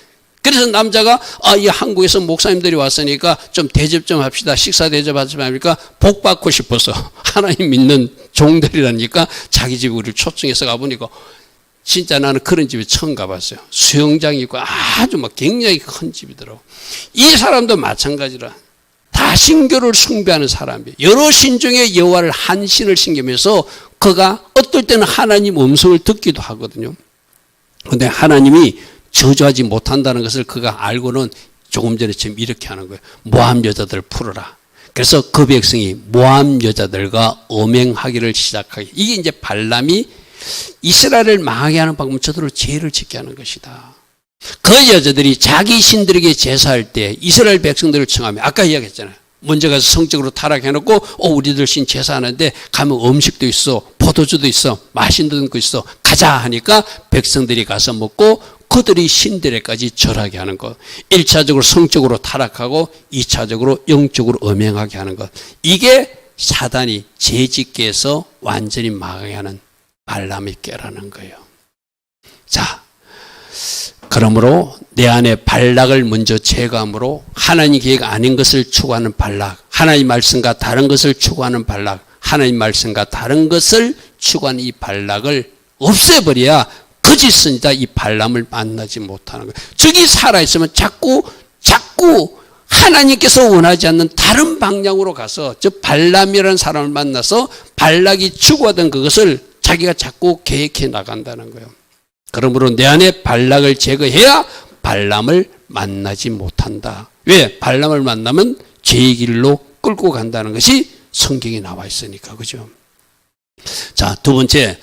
A: 그래서 남자가 이 한국에서 목사님들이 왔으니까 좀 대접 좀 합시다. 식사 대접하지 말니까 복 받고 싶어서 하나님 믿는 종들이라니까 자기 집에 우리를 초청해서 가보니까 진짜 나는 그런 집에 처음 가봤어요. 수영장이 있고 아주 막 굉장히 큰 집이더라고. 이 사람도 마찬가지라 다신교를 숭배하는 사람이에요. 여러 신 중에 여호와를 한 신을 섬기면서 그가 어떨 때는 하나님 음성을 듣기도 하거든요. 그런데 하나님이 저주하지 못한다는 것을 그가 알고는 조금 전에 지금 이렇게 하는 거예요. 모압 여자들을 풀어라. 그래서 그 백성이 모압 여자들과 음행하기를 시작하게. 이게 이제 발람이 이스라엘을 망하게 하는 방법은 저들을 죄를 짓게 하는 것이다. 그 여자들이 자기 신들에게 제사할 때 이스라엘 백성들을 청하며 아까 이야기했잖아요. 먼저 가서 성적으로 타락해놓고 우리들 신 제사하는데 가면 음식도 있어 포도주도 있어 맛있는 거 있어 가자 하니까 백성들이 가서 먹고 그들이 신들에까지 절하게 하는 것. 1차적으로 성적으로 타락하고 2차적으로 영적으로 음행하게 하는 것. 이게 사단이 죄짓게 해서 완전히 망하게 하는 발람의 꾀라는 거예요. 자, 그러므로 내 안에 발락을 먼저 제거함으로 하나님 계획 아닌 것을 추구하는 발락, 하나님 말씀과 다른 것을 추구하는 발락, 하나님 말씀과 다른 것을 추구하는 이 발락을 없애버려야 거짓선지자 이 발람을 만나지 못하는 거예요. 적이 살아있으면 자꾸 하나님께서 원하지 않는 다른 방향으로 가서 저 발람이라는 사람을 만나서 발락이 추구하던 그것을 자기가 자꾸 계획해 나간다는 거예요. 그러므로 내 안에 발락을 제거해야 발람을 만나지 못한다. 왜? 발람을 만나면 죄의 길로 끌고 간다는 것이 성경에 나와 있으니까. 그죠? 자, 두 번째.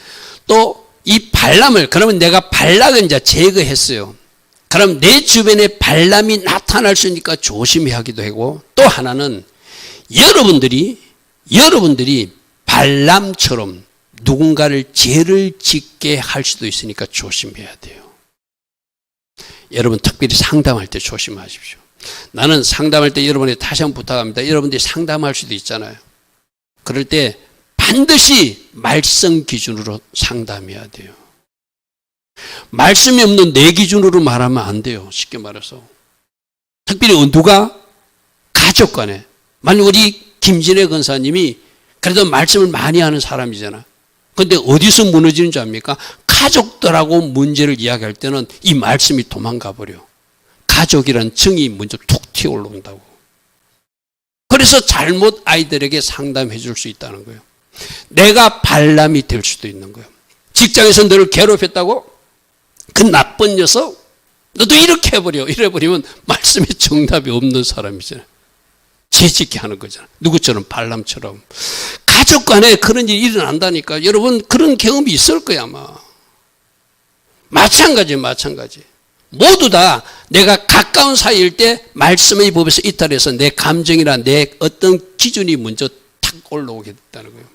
A: 또 이 발람을, 그러면 내가 발락은 이제 제거했어요. 그럼 내 주변에 발람이 나타날 수 있으니까 조심해야 하기도 하고, 또 하나는 여러분들이 발람처럼 누군가를 죄를 짓게 할 수도 있으니까 조심해야 돼요. 여러분 특별히 상담할 때 조심하십시오. 나는 상담할 때 여러분이 다시 한번 부탁합니다. 여러분들이 상담할 수도 있잖아요. 그럴 때 반드시 말씀 기준으로 상담해야 돼요. 말씀이 없는 내 기준으로 말하면 안 돼요. 쉽게 말해서. 특별히 누가? 가족 간에. 만약 우리 김진애 권사님이 그래도 말씀을 많이 하는 사람이잖아. 근데 어디서 무너지는 줄 압니까? 가족들하고 문제를 이야기할 때는 이 말씀이 도망가 버려. 가족이란 정이 먼저 툭 튀어 올라온다고. 그래서 잘못 아이들에게 상담해 줄 수 있다는 거예요. 내가 발람이 될 수도 있는 거예요. 직장에서 너를 괴롭혔다고? 그 나쁜 녀석? 너도 이렇게 해버려. 이래버리면 말씀에 정답이 없는 사람이잖아요. 죄짓게 하는 거잖아요. 누구처럼? 발람처럼. 가족 간에 그런 일이 일어난다니까. 여러분 그런 경험이 있을 거야 아마. 마찬가지. 모두 다 내가 가까운 사이일 때 말씀의 법에서 이탈해서 내 감정이나 내 어떤 기준이 먼저 탁 올라오게 됐다는 거예요.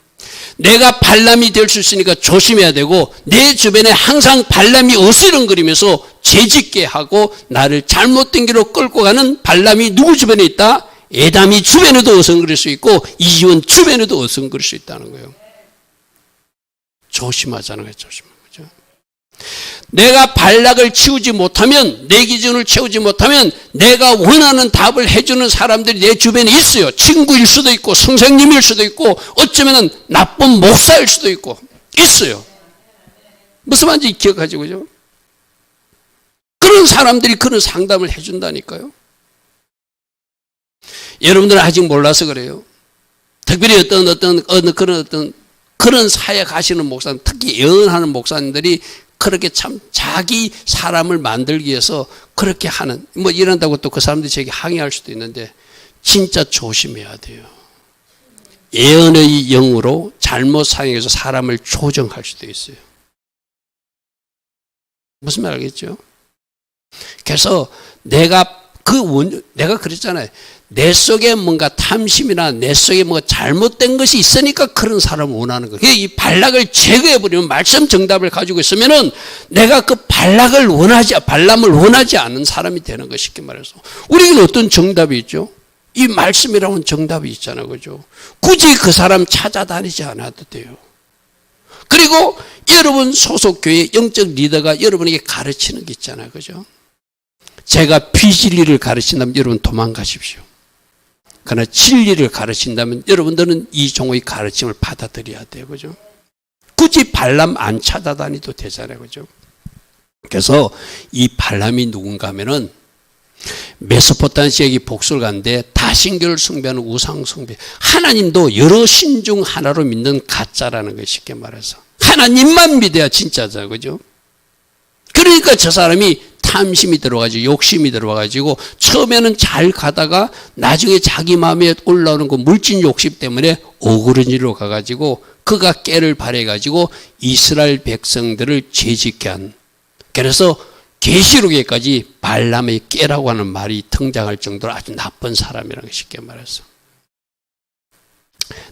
A: 내가 발람이 될 수 있으니까 조심해야 되고, 내 주변에 항상 발람이 어슬렁거리면서 죄짓게 하고 나를 잘못된 길로 끌고 가는 발람이 누구 주변에 있다? 에담이 주변에도 어슬렁거릴 수 있고 이지원 주변에도 어슬렁거릴 수 있다는 거예요. 조심하자는 거예요. 조심하는 거죠. 내가 발락을 치우지 못하면, 내 기준을 채우지 못하면 내가 원하는 답을 해주는 사람들이 내 주변에 있어요. 친구일 수도 있고 선생님일 수도 있고 어쩌면 나쁜 목사일 수도 있고 있어요. 무슨 말인지 기억하죠. 그죠? 그런 사람들이 그런 상담을 해준다니까요. 여러분들은 아직 몰라서 그래요. 특별히 그런 사역 하시는 목사님, 특히 예언하는 목사님들이 그렇게 참 자기 사람을 만들기 위해서 그렇게 하는, 뭐 이런다고 또 그 사람들이 제게 항의할 수도 있는데 진짜 조심해야 돼요. 예언의 영으로 잘못 사용해서 사람을 조정할 수도 있어요. 무슨 말 알겠죠? 그래서 내가 그랬잖아요. 내 속에 뭔가 탐심이나 내 속에 뭔가 잘못된 것이 있으니까 그런 사람을 원하는 거예요. 이 발락을 제거해버리면, 말씀 정답을 가지고 있으면은 내가 그 발람을 원하지 않는 사람이 되는 거, 쉽게 말해서. 우리에게는 어떤 정답이 있죠? 이 말씀이라는 정답이 있잖아요. 그죠? 굳이 그 사람 찾아다니지 않아도 돼요. 그리고 여러분 소속교회 영적 리더가 여러분에게 가르치는 게 있잖아요. 그죠? 제가 비진리를 가르친다면 여러분 도망가십시오. 그러나 진리를 가르친다면 여러분들은 이 종의 가르침을 받아들여야 돼요. 그죠? 굳이 발람 안 찾아다니도 되잖아요. 그죠? 그래서 이 발람이 누군가 하면은 메소포타미아 지역이 복술가인데 다신교를 숭배하는 우상 숭배. 하나님도 여러 신 중 하나로 믿는 가짜라는 거예요. 쉽게 말해서. 하나님만 믿어야 진짜잖아요. 그죠? 그러니까 저 사람이 탐심이 들어가지고 욕심이 들어가지고 처음에는 잘 가다가 나중에 자기 마음에 올라오는 그 물질 욕심 때문에 오그러지로 가가지고 그가 깨를 발해가지고 이스라엘 백성들을 죄짓게 한. 그래서 계시록에까지 발람의 깨라고 하는 말이 등장할 정도로 아주 나쁜 사람이라는 거, 쉽게 말해서.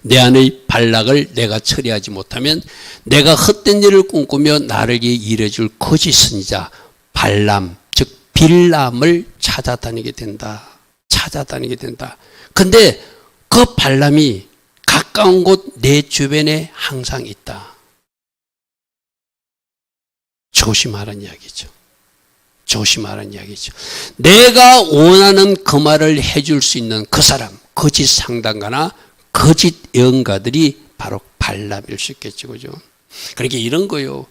A: 내 안의 발락을 내가 처리하지 못하면 내가 헛된 일을 꿈꾸며 나를 일해줄 거짓 선지자 발람, 즉 빌람을 찾아다니게 된다. 근데 그 발람이 가까운 곳 내 주변에 항상 있다. 조심하라는 이야기죠. 내가 원하는 그 말을 해줄 수 있는 그 사람, 거짓 상담가나 거짓 예언가들이 바로 발람일 수 있겠죠. 그죠? 그러니까 이런 거요.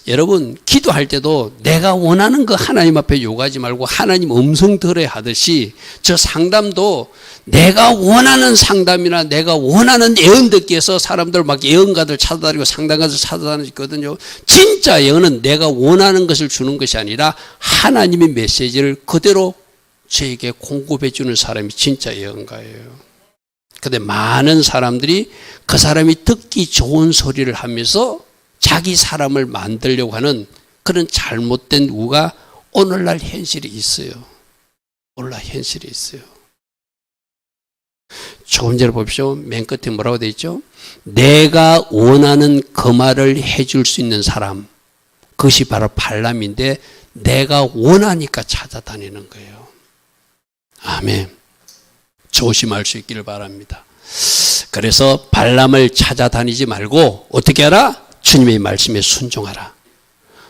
A: 여러분 기도할 때도 내가 원하는 거 하나님 앞에 요구하지 말고 하나님 음성 들어야 하듯이 저 상담도 내가 원하는 상담이나 내가 원하는 예언 듣기 위해서 사람들 막 예언가들 찾아다니고 상담가들 찾아다니거든요. 진짜 예언은 내가 원하는 것을 주는 것이 아니라 하나님의 메시지를 그대로 저에게 공급해 주는 사람이 진짜 예언가예요. 근데 많은 사람들이 그 사람이 듣기 좋은 소리를 하면서 자기 사람을 만들려고 하는 그런 잘못된 우가 오늘날 현실이 있어요. 오늘날 현실이 있어요. 조금 전에 보십시오. 맨 끝에 뭐라고 되어 있죠? 내가 원하는 그 말을 해줄 수 있는 사람, 그것이 바로 발람인데 내가 원하니까 찾아다니는 거예요. 아멘. 조심할 수 있기를 바랍니다. 그래서 발람을 찾아다니지 말고 어떻게 하라? 주님의 말씀에 순종하라.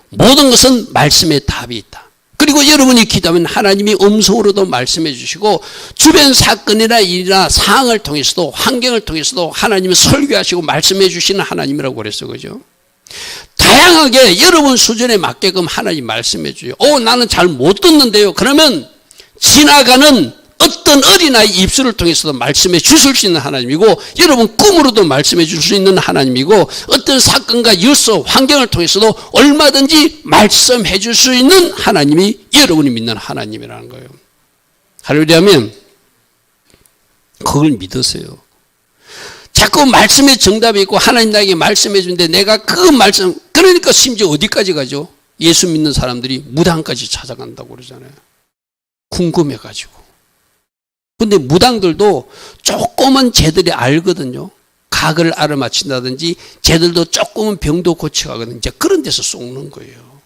A: 모든 것은 말씀에 답이 있다. 그리고 여러분이 기도하면 하나님이 음성으로도 말씀해 주시고 주변 사건이나 일이나 상황을 통해서도 환경을 통해서도 하나님은 설교하시고 말씀해 주시는 하나님이라고 그랬어요. 그죠? 다양하게 여러분 수준에 맞게끔 하나님 말씀해 줘요. 나는 잘 못 듣는데요. 그러면 지나가는 어떤 어린아이 입술을 통해서도 말씀해 주실 수 있는 하나님이고 여러분 꿈으로도 말씀해 줄 수 있는 하나님이고 어떤 사건과 일서 환경을 통해서도 얼마든지 말씀해 줄 수 있는 하나님이 여러분이 믿는 하나님이라는 거예요. 할렐루야면 그걸 믿으세요. 자꾸 말씀에 정답이 있고 하나님 나에게 말씀해 주는데 내가 그 말씀, 그러니까 심지어 어디까지 가죠? 예수 믿는 사람들이 무당까지 찾아간다고 그러잖아요. 궁금해가지고. 근데 무당들도 조금은 쟤들이 알거든요. 각을 알아맞힌다든지 쟤들도 조금은 병도 고쳐가거든요. 이제 그런 데서 속는 거예요.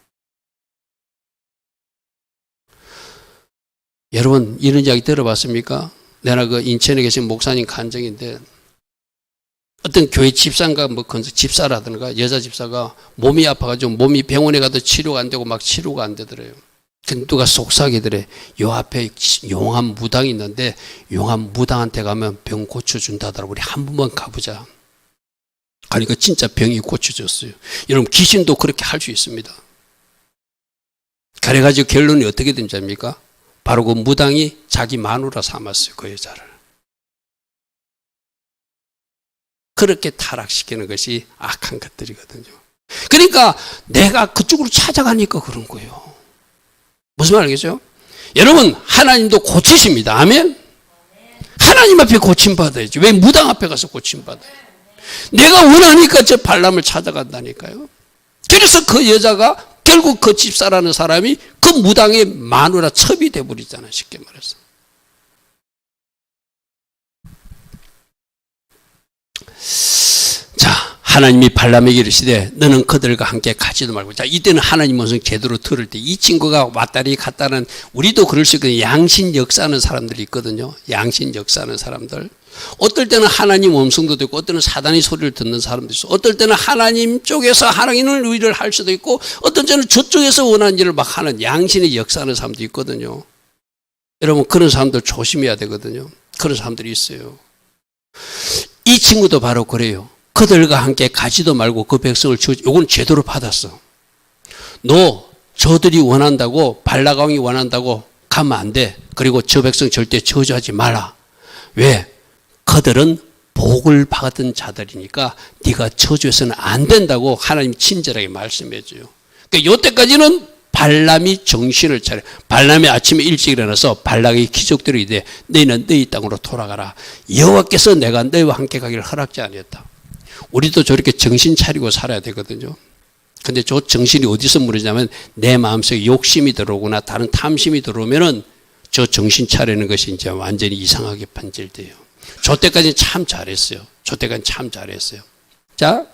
A: 여러분 이런 이야기 들어봤습니까? 내가 그 인천에 계신 목사님 간증인데 어떤 교회 집사인가 뭐 집사라든가 여자 집사가 몸이 아파가지고 몸이 병원에 가도 치료가 안 되고 막 치료가 안 되더래요. 근데 누가 속삭이더래. 요 앞에 용한 무당이 있는데 용한 무당한테 가면 병 고쳐준다더라고. 우리 한 번만 가보자. 그러니까 진짜 병이 고쳐졌어요. 여러분 귀신도 그렇게 할 수 있습니다. 그래가지고 결론이 어떻게 된지 압니까? 바로 그 무당이 자기 마누라 삼았어요. 그 여자를. 그렇게 타락시키는 것이 악한 것들이거든요. 그러니까 내가 그쪽으로 찾아가니까 그런 거예요. 무슨 말 알겠죠? 여러분 하나님도 고치십니다. 아멘? 하나님 앞에 고침받아야지. 왜 무당 앞에 가서 고침받아요? 내가 원하니까 저 발람을 찾아간다니까요. 그래서 그 여자가 결국 그 집사라는 사람이 그 무당의 마누라 첩이 돼버리잖아요. 쉽게 말해서. 자, 하나님이 발람에게 이르시되 너는 그들과 함께 가지도 말고. 자, 이때는 하나님 음성 제대로 들을 때 이 친구가 왔다리 갔다는, 우리도 그럴 수 있거든요. 양신 역사하는 사람들이 있거든요. 양신 역사하는 사람들. 어떨 때는 하나님 음성도 듣고 어떨 때는 사단의 소리를 듣는 사람도 있어. 어떨 때는 하나님 쪽에서 하나님을 의를 할 수도 있고 어떨 때는 저쪽에서 원하는 일을 막 하는 양신의 역사하는 사람도 있거든요. 여러분 그런 사람들 조심해야 되거든요. 그런 사람들이 있어요. 이 친구도 바로 그래요. 그들과 함께 가지도 말고 그 백성을 요건 제대로 받았어. 너 저들이 원한다고 발라강이 원한다고 가면 안 돼. 그리고 저 백성 절대 저주하지 마라. 왜? 그들은 복을 받은 자들이니까 네가 저주해서는 안 된다고 하나님 친절하게 말씀해 줘요. 그러니까 이때까지는 발람이 정신을 차려. 발람이 아침에 일찍 일어나서 발락의 기적대로 이르되 너희는 너희 땅으로 돌아가라. 여호와께서 내가 너희와 함께 가기를 허락지 아니었다. 우리도 저렇게 정신 차리고 살아야 되거든요. 근데 저 정신이 어디서 무너지냐면 내 마음속에 욕심이 들어오거나 다른 탐심이 들어오면은 저 정신 차리는 것이 이제 완전히 이상하게 판질돼요. 저 때까지는 참 잘했어요. 저 때까지는 참 잘했어요. 자,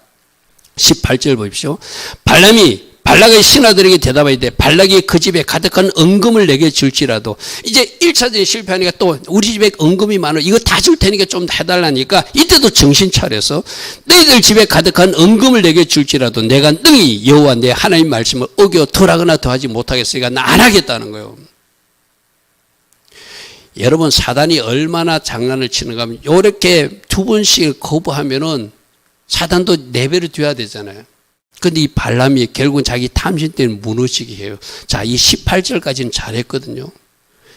A: 18절 보십시오. 발람이 발락의 신하들에게 대답하여 돼. 발락이 그 집에 가득한 은금을 내게 줄지라도. 이제 1차전이 실패하니까 또 우리 집에 은금이 많아. 이거 다 줄 테니까 좀 해달라니까 이때도 정신 차려서 너희들 집에 가득한 은금을 내게 줄지라도 내가 능히 여호와 내 하나님 말씀을 어겨 덜하거나 더하지 못하겠으니까 나 안 하겠다는 거예요. 여러분 사단이 얼마나 장난을 치는가 하면 이렇게 두 번씩 거부하면은 사단도 내버려 둬야 되잖아요. 근데 이 발람이 결국은 자기 탐심 때문에 무너지게 해요. 자, 이 18절까지는 잘했거든요.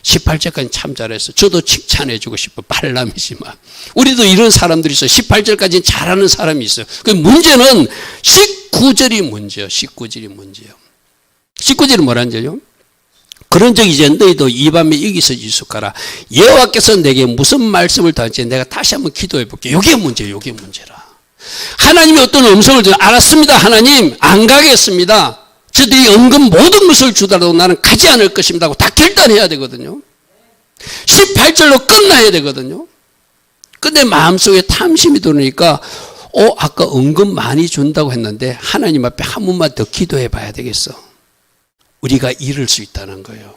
A: 18절까지는 참 잘했어. 저도 칭찬해주고 싶어. 발람이지만. 우리도 이런 사람들이 있어요. 18절까지는 잘하는 사람이 있어요. 그 문제는 19절이 문제예요. 19절이 문제예요. 19절은 뭐라는 줄요? 그런 적이 이제 너희도 이 밤에 여기서 유숙하라. 여호와께서 내게 무슨 말씀을 더할지 내가 다시 한번 기도해 볼게. 이게 문제예요. 이게 문제라. 하나님이 어떤 음성을 주면 알았습니다. 하나님 안 가겠습니다. 저들이 은근 모든 것을 주더라도 나는 가지 않을 것입니다 하고 다 결단해야 되거든요. 18절로 끝나야 되거든요. 근데 마음속에 탐심이 들으니까 아까 은근 많이 준다고 했는데 하나님 앞에 한 번만 더 기도해 봐야 되겠어. 우리가 잃을 수 있다는 거예요.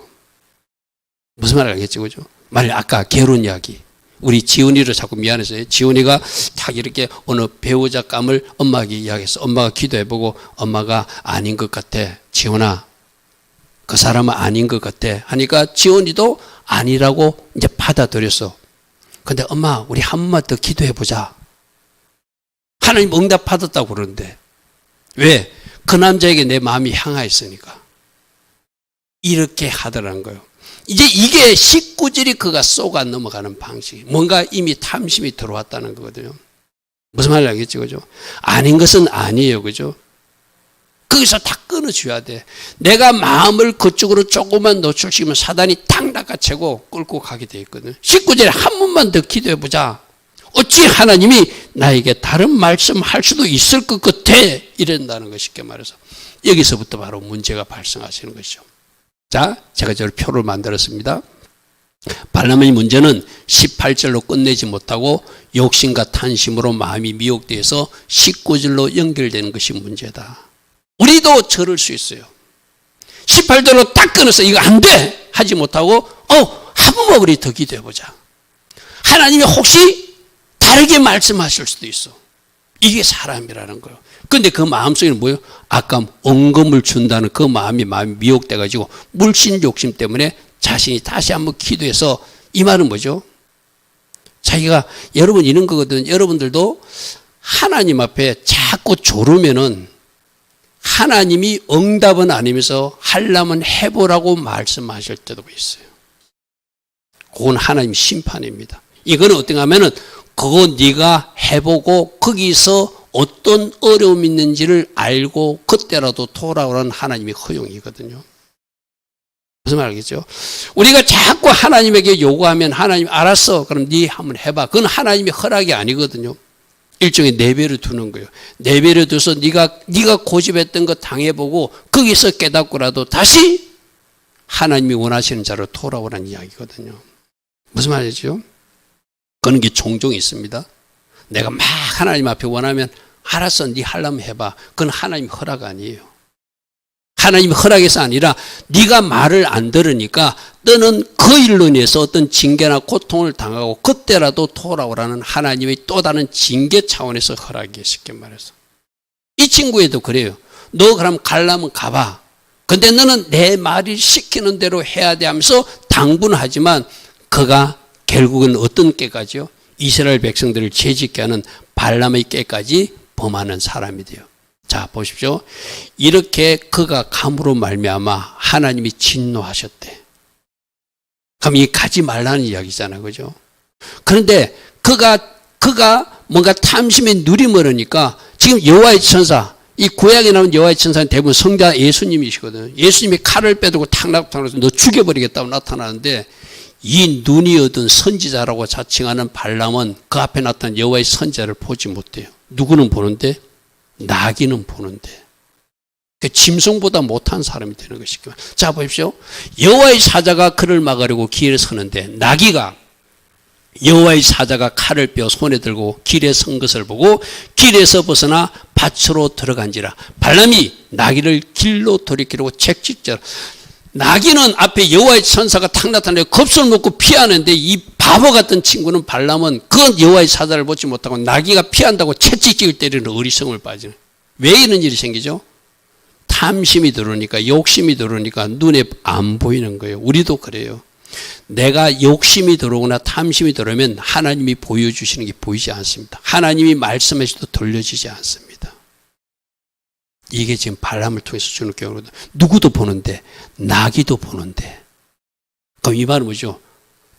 A: 무슨 말 알겠지, 그죠? 만약 아까 결혼 이야기. 우리 지훈이를 자꾸 미안해서 지훈이가 딱 이렇게 어느 배우자감을 엄마에게 이야기했어. 엄마가 기도해보고 엄마가 아닌 것 같아. 지훈아, 그 사람은 아닌 것 같아. 하니까 지훈이도 아니라고 이제 받아들였어. 근데 엄마, 우리 한 번만 더 기도해보자. 하나님 응답 받았다고 그러는데. 왜? 그 남자에게 내 마음이 향하였으니까. 이렇게 하더라는 거예요. 이제 이게 19절이 그가 쏘가 넘어가는 방식. 뭔가 이미 탐심이 들어왔다는 거거든요. 무슨 말인지 알겠죠, 그죠? 아닌 것은 아니에요, 그죠? 거기서 다 끊어줘야 돼. 내가 마음을 그쪽으로 조금만 노출시키면 사단이 탁 낚아채고 끌고 가게 돼 있거든요. 19절에 한 번만 더 기도해보자. 어찌 하나님이 나에게 다른 말씀할 수도 있을 것 같아. 이런다는 거 쉽게 말해서. 여기서부터 바로 문제가 발생하시는 것이죠. 자, 제가 저를 표를 만들었습니다. 발람의 문제는 18절로 끝내지 못하고 욕심과 탄심으로 마음이 미혹되어서 19절로 연결되는 것이 문제다. 우리도 저럴 수 있어요. 18절로 딱 끊어서 이거 안 돼! 하지 못하고 한 번만 우리 더 기도해보자. 하나님이 혹시 다르게 말씀하실 수도 있어. 이게 사람이라는 거예요. 근데 그 마음속에는 뭐예요? 아까 언금을 준다는 그 마음이 미혹돼가지고 물씬 욕심 때문에 자신이 다시 한번 기도해서 이 말은 뭐죠? 자기가 여러분 이런 거거든. 여러분들도 하나님 앞에 자꾸 조르면은 하나님이 응답은 아니면서 하려면 해보라고 말씀하실 때도 있어요. 그건 하나님 심판입니다. 이거는 어떤가 하면은 그거 네가 해보고 거기서 어떤 어려움이 있는지를 알고 그때라도 돌아오라는 하나님의 허용이거든요. 무슨 말 알겠죠? 우리가 자꾸 하나님에게 요구하면 하나님 알았어. 그럼 네 한번 해봐. 그건 하나님의 허락이 아니거든요. 일종의 내버려 두는 거예요. 내버려 둬서 네가 고집했던 거 당해보고 거기서 깨닫고라도 다시 하나님이 원하시는 자로 돌아오라는 이야기거든요. 무슨 말이죠? 그런 게 종종 있습니다. 내가 막 하나님 앞에 원하면 알았어, 네 하려면 해봐. 그건 하나님 허락 아니에요. 하나님 허락에서 아니라 네가 말을 안 들으니까 너는 그 일로 인해서 어떤 징계나 고통을 당하고 그때라도 돌아오라는 하나님의 또 다른 징계 차원에서 허락이에요. 쉽게 말해서. 이 친구에도 그래요. 너 그럼 가려면 가봐. 근데 너는 내 말이 시키는 대로 해야 돼 하면서 당분은 하지만 그가 결국은 어떤 깨까지요? 이스라엘 백성들을 죄짓게 하는 발람의 깨까지 범하는 사람이 돼요. 자, 보십시오. 이렇게 그가 감으로 말미암아 하나님이 진노하셨대. 그럼 이 가지 말라는 이야기잖아요. 그죠? 그런데 그가 뭔가 탐심에 누리머르니까 지금 여호와의 천사, 이 구약에 나온 여호와의 천사는 대부분 성자 예수님이시거든요. 예수님이 칼을 빼들고 탁 나타나서 너 죽여버리겠다고 나타나는데 이 눈이 얻은 선지자라고 자칭하는 발람은 그 앞에 나타난 여호와의 선지자를 보지 못해요. 누구는 보는데 나귀는 보는데 짐승보다 못한 사람이 되는 것이죠. 자, 보십시오. 여호와의 사자가 그를 막으려고 길에 서는데 나귀가 여호와의 사자가 칼을 빼어 손에 들고 길에 선 것을 보고 길에서 벗어나 밭으로 들어간지라. 발람이 나귀를 길로 돌이키려고 채찍질. 나귀는 앞에 여호와의 천사가 탁 나타나서 겁을 먹고 피하는데 이 바보 같은 친구는 발람은 그 여호와의 사자를 보지 못하고 나귀가 피한다고 채찍질을 때리는 어리석음을 빠지는. 왜 이런 일이 생기죠? 탐심이 들어오니까, 욕심이 들어오니까 눈에 안 보이는 거예요. 우리도 그래요. 내가 욕심이 들어오거나 탐심이 들어오면 하나님이 보여주시는 게 보이지 않습니다. 하나님이 말씀하셔도 들려지지 않습니다. 이게 지금 발람을 통해서 주는 경우거든. 누구도 보는데, 나귀도 보는데. 그럼 이 말은 뭐죠?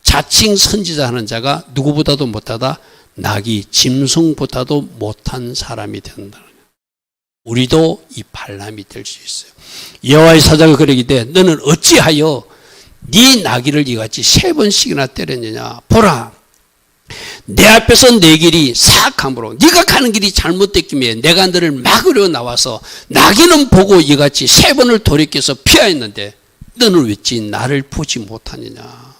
A: 자칭 선지자 하는 자가 누구보다도 못하다, 나귀, 짐승보다도 못한 사람이 된다는 거예요. 우리도 이 발람이 될 수 있어요. 여호와의 사자가 그러기때 너는 어찌하여 네 나귀를 이같이 3번씩이나 때렸느냐. 보라, 내 앞에서 내 길이 사악함으로 네가 가는 길이 잘못됐기에 내가 너를 막으려 나와서 나귀는 보고 이같이 3번을 돌이켜서 피하였는데 너는 왠지 나를 보지 못하느냐.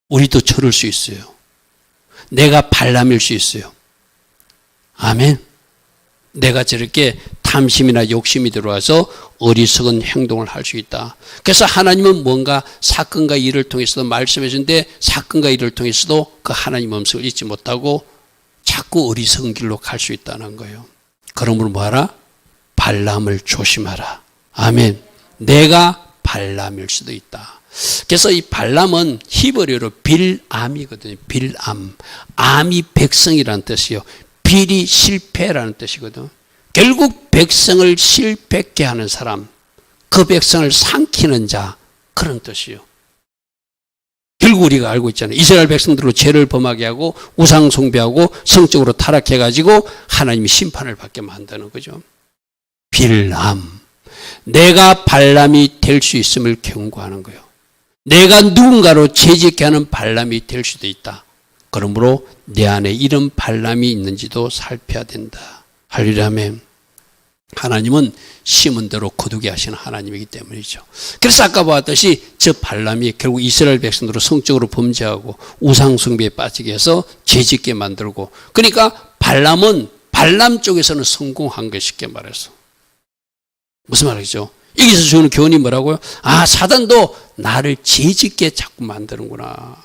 A: 우리도 저럴 수 있어요. 내가 발람일 수 있어요. 아멘. 내가 저렇게 탐심이나 욕심이 들어와서 어리석은 행동을 할 수 있다. 그래서 하나님은 뭔가 사건과 일을 통해서도 말씀해 주는데 사건과 일을 통해서도 그 하나님 음성을 잊지 못하고 자꾸 어리석은 길로 갈 수 있다는 거예요. 그러므로 뭐하라? 발람을 조심하라. 아멘. 내가 발람일 수도 있다. 그래서 이 발람은 히브리어로 빌암이거든요. 빌암. 암이 백성이라는 뜻이요. 빌이 실패라는 뜻이거든. 결국 백성을 실패케 하는 사람, 그 백성을 삼키는 자, 그런 뜻이요. 결국 우리가 알고 있잖아요. 이스라엘 백성들로 죄를 범하게 하고 우상 숭배하고 성적으로 타락해가지고 하나님이 심판을 받게 만드는 거죠. 빌암. 내가 발람이 될 수 있음을 경고하는 거예요. 내가 누군가로 죄짓게 하는 발람이 될 수도 있다. 그러므로 내 안에 이런 발람이 있는지도 살펴야 된다. 할렐루야. 아멘. 하나님은 심은 대로 거두게 하시는 하나님이기 때문이죠. 그래서 아까 보았듯이 저 발람이 결국 이스라엘 백성들을 성적으로 범죄하고 우상 숭배에 빠지게 해서 죄짓게 만들고, 그러니까 발람은 발람 쪽에서는 성공한 것 쉽게 말해서. 무슨 말이죠? 여기서 주는 교훈이 뭐라고요? 아, 사단도 나를 죄짓게 자꾸 만드는구나.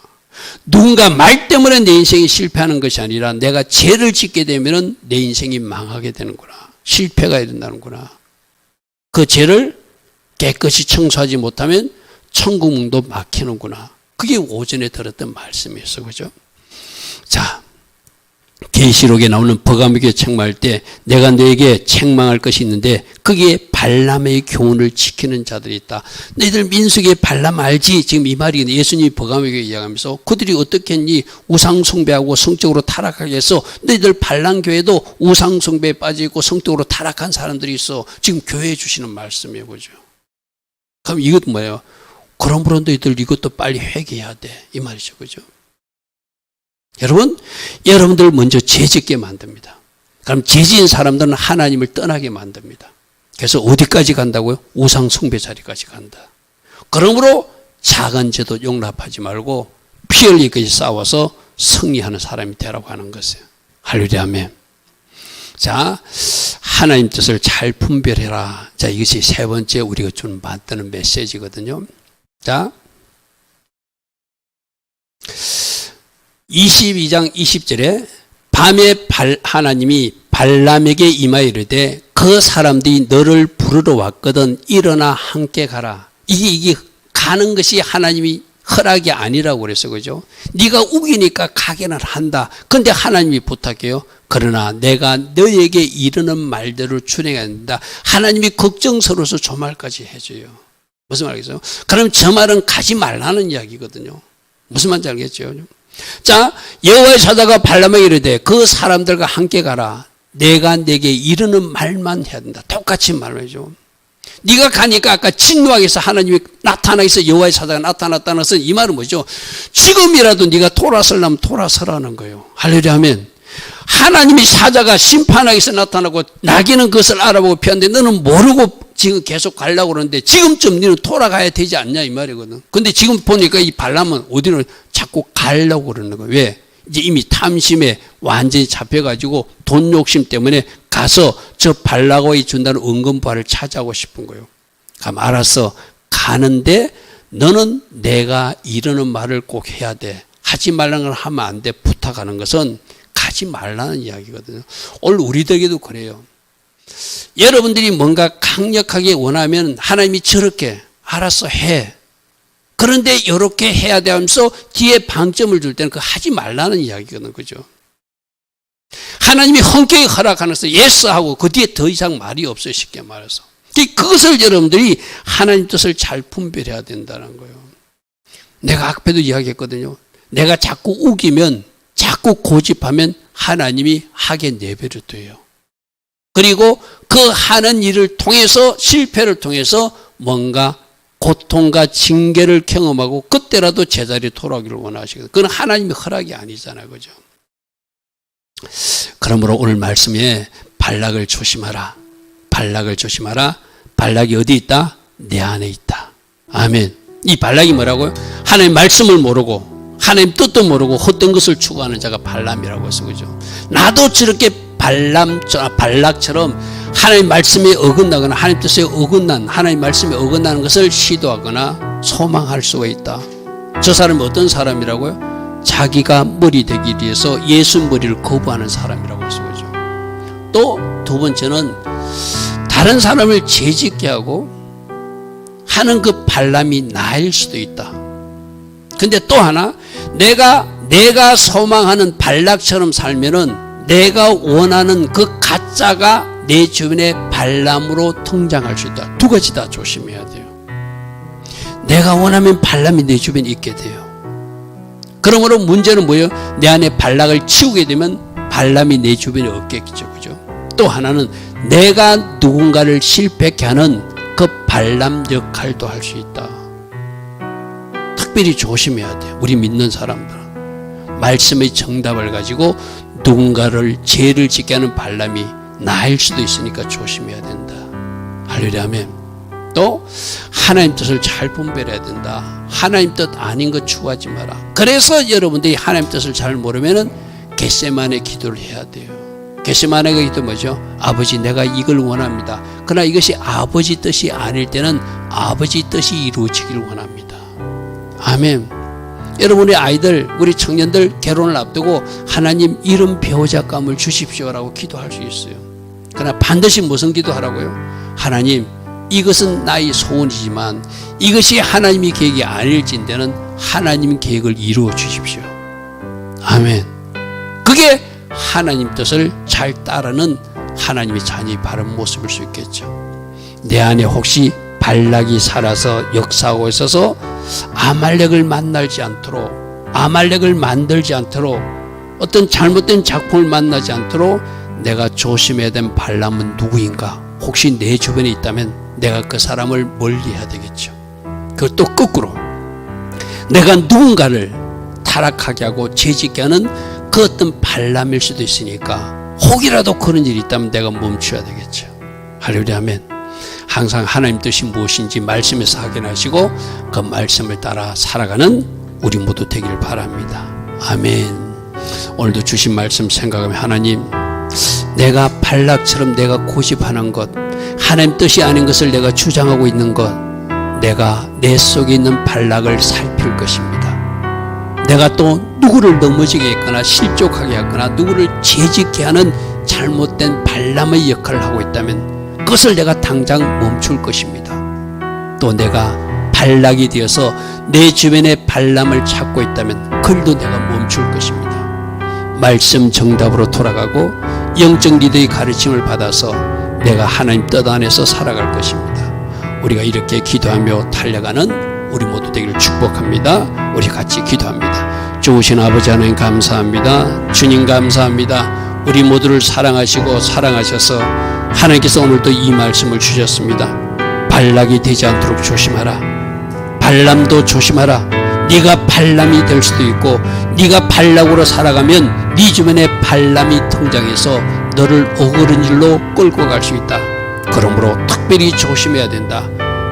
A: 누군가 말 때문에 내 인생이 실패하는 것이 아니라 내가 죄를 짓게 되면 내 인생이 망하게 되는구나. 실패가 된다는구나. 그 죄를 깨끗이 청소하지 못하면 천국문도 막히는구나. 그게 오전에 들었던 말씀이었어. 그죠? 자, 계시록에 나오는 버가목에 책망할 때 내가 너에게 책망할 것이 있는데 거기에 발람의 교훈을 지키는 자들이 있다. 너희들 민수기에 발람 알지? 지금 이 말이 예수님이 버가목에 이야기하면서 그들이 어떻게 했니? 우상 숭배하고 성적으로 타락하게 해서 너희들 발람 교회도 우상 숭배에 빠지고 성적으로 타락한 사람들이 있어. 지금 교회에 주시는 말씀이에요. 그죠? 그럼 이것도 뭐예요? 그러므로 너희들 이것도 빨리 회개해야 돼. 이 말이죠. 그죠? 여러분, 여러분들 먼저 죄짓게 만듭니다. 그럼 죄지은 사람들은 하나님을 떠나게 만듭니다. 그래서 어디까지 간다고요? 우상 숭배 자리까지 간다. 그러므로 작은 죄도 용납하지 말고 피 흘리기까지 싸워서 승리하는 사람이 되라고 하는 것이에요. 할렐루야. 아멘. 자, 하나님 뜻을 잘 분별해라. 자, 이것이 세 번째 우리가 좀 만드는 메시지거든요. 자, 22장 20절에 밤에 하나님이 발람에게 임하여 이르되 그 사람들이 너를 부르러 왔거든 일어나 함께 가라. 이게 가는 것이 하나님이 허락이 아니라고 그랬어. 그죠? 네가 우기니까 가게는 한다. 그런데 하나님이 부탁해요. 그러나 내가 너에게 이르는 말대로 준행해야 된다. 하나님이 걱정스러워서 저 말까지 해줘요. 무슨 말이겠어요? 그럼 저 말은 가지 말라는 이야기거든요. 무슨 말인지 알겠죠? 자, 여호와의 사자가 발람에게 이르되 그 사람들과 함께 가라. 내가 내게 이르는 말만 해야 된다. 똑같이 말해줘. 네가 가니까 아까 진노하게서 하나님이 나타나서 여호와의 사자가 나타났다는 것은 이 말은 뭐죠? 지금이라도 네가 돌아서려면 돌아서라는 거예요. 할렐루야. 하면 하나님이 사자가 심판하기 위해서 나타나고 나귀는 그것을 알아보고 피하는데 너는 모르고 지금 계속 가려고 그러는데 지금쯤 너는 돌아가야 되지 않냐 이 말이거든. 근데 지금 보니까 이 발람은 어디로 자꾸 가려고 그러는 거예요. 왜? 이제 이미 탐심에 완전히 잡혀가지고 돈 욕심 때문에 가서 저 발라고이 준다는 은근부활을 찾아오고 싶은 거예요. 그럼 알았어. 가는데 너는 내가 이러는 말을 꼭 해야 돼. 하지 말라는 걸 하면 안 돼. 부탁하는 것은 가지 말라는 이야기거든요. 오늘 우리들에게도 그래요. 여러분들이 뭔가 강력하게 원하면 하나님이 저렇게 알았어 해. 그런데 이렇게 해야 돼 하면서 뒤에 방점을 줄 때는 그거 하지 말라는 이야기거든요. 그죠? 하나님이 흔쾌히 허락하면서 예스하고 그 뒤에 더 이상 말이 없어요. 쉽게 말해서. 그것을 여러분들이 하나님 뜻을 잘 분별해야 된다는 거예요. 내가 앞에도 이야기했거든요. 내가 자꾸 우기면 자꾸 고집하면 하나님이 하게 내버려 둬요. 그리고 그 하는 일을 통해서 실패를 통해서 뭔가 고통과 징계를 경험하고 그때라도 제자리에 돌아오기를 원하시거든요. 그건 하나님의 허락이 아니잖아요. 그죠? 그러므로 오늘 말씀에 발락을 조심하라. 발락을 조심하라. 발락이 어디 있다? 내 안에 있다. 아멘. 이 발락이 뭐라고요? 하나님 말씀을 모르고 하나님 뜻도 모르고 헛된 것을 추구하는 자가 발람이라고 해서 그죠? 나도 저렇게 발락처럼 하나님 말씀에 어긋나거나 하나님 뜻에 어긋난 하나님 말씀에 어긋나는 것을 시도하거나 소망할 수가 있다. 저 사람이 어떤 사람이라고요? 자기가 머리 되기 위해서 예수 머리를 거부하는 사람이라고 해서 그죠? 또 두 번째는 다른 사람을 죄짓게 하고 하는 그 발람이 나일 수도 있다. 근데 또 하나 내가 소망하는 발락처럼 살면은 내가 원하는 그 가짜가 내 주변에 발람으로 등장할 수 있다. 두 가지 다 조심해야 돼요. 내가 원하면 발람이 내 주변에 있게 돼요. 그러므로 문제는 뭐예요? 내 안에 발락을 치우게 되면 발람이 내 주변에 없겠죠. 그죠? 또 하나는 내가 누군가를 실패케 하는 그 발람 역할도 할 수 있다. 특별히 조심해야 돼요. 우리 믿는 사람들은 말씀의 정답을 가지고 누군가를 죄를 짓게 하는 발람이 나일 수도 있으니까 조심해야 된다. 할렐루야. 아멘. 또 하나님 뜻을 잘 분별해야 된다. 하나님 뜻 아닌 것 추구하지 마라. 그래서 여러분들이 하나님 뜻을 잘 모르면은 겟세마네 기도를 해야 돼요. 겟세마네 기도 뭐죠? 아버지 내가 이걸 원합니다. 그러나 이것이 아버지 뜻이 아닐 때는 아버지 뜻이 이루어지기를 원합니다. 아멘. 여러분의 아이들, 우리 청년들 결혼을 앞두고 하나님 이런 배우자감을 주십시오라고 기도할 수 있어요. 그러나 반드시 무슨 기도하라고요? 하나님 이것은 나의 소원이지만 이것이 하나님의 계획이 아닐진대는 하나님 계획을 이루어 주십시오. 아멘. 그게 하나님 뜻을 잘 따르는 하나님의 자녀의 바른 모습일 수 있겠죠. 내 안에 혹시 발락이 살아서 역사하고 있어서 아말렉을 만나지 않도록, 아말렉을 만들지 않도록, 어떤 잘못된 작품을 만나지 않도록 내가 조심해야 될 발람은 누구인가? 혹시 내 주변에 있다면 내가 그 사람을 멀리해야 되겠죠. 그것도 거꾸로 내가 누군가를 타락하게 하고 죄짓게 하는 그 어떤 발람일 수도 있으니까 혹이라도 그런 일이 있다면 내가 멈춰야 되겠죠. 할렐루야. 아멘. 항상 하나님 뜻이 무엇인지 말씀에서 확인하시고 그 말씀을 따라 살아가는 우리 모두 되길 바랍니다. 아멘. 오늘도 주신 말씀 생각하면 하나님 내가 발락처럼 내가 고집하는 것, 하나님 뜻이 아닌 것을 내가 주장하고 있는 것, 내가 내 속에 있는 발락을 살필 것입니다. 내가 또 누구를 넘어지게 했거나 실족하게 했거나 누구를 죄짓게 하는 잘못된 발람의 역할을 하고 있다면 그것을 내가 당장 멈출 것입니다. 또 내가 발락이 되어서 내 주변에 발람을 찾고 있다면 그걸도 내가 멈출 것입니다. 말씀 정답으로 돌아가고 영적 리더의 가르침을 받아서 내가 하나님 뜻 안에서 살아갈 것입니다. 우리가 이렇게 기도하며 달려가는 우리 모두 되기를 축복합니다. 우리 같이 기도합니다. 좋으신 아버지 하나님 감사합니다. 주님 감사합니다. 우리 모두를 사랑하시고 사랑하셔서 하나님께서 오늘도 이 말씀을 주셨습니다. 발락이 되지 않도록 조심하라. 발람도 조심하라. 네가 발람이 될 수도 있고 네가 발락으로 살아가면 네 주변에 발람이 등장해서 너를 억울한 일로 끌고 갈 수 있다. 그러므로 특별히 조심해야 된다.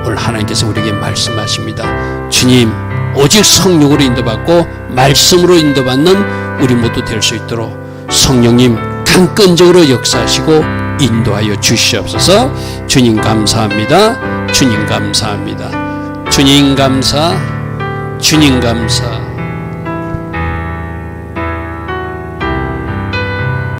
A: 오늘 하나님께서 우리에게 말씀하십니다. 주님 오직 성령으로 인도받고 말씀으로 인도받는 우리 모두 될 수 있도록 성령님 강건적으로 역사하시고 인도하여 주시옵소서. 주님 감사합니다. 주님 감사합니다. 주님 감사, 주님 감사.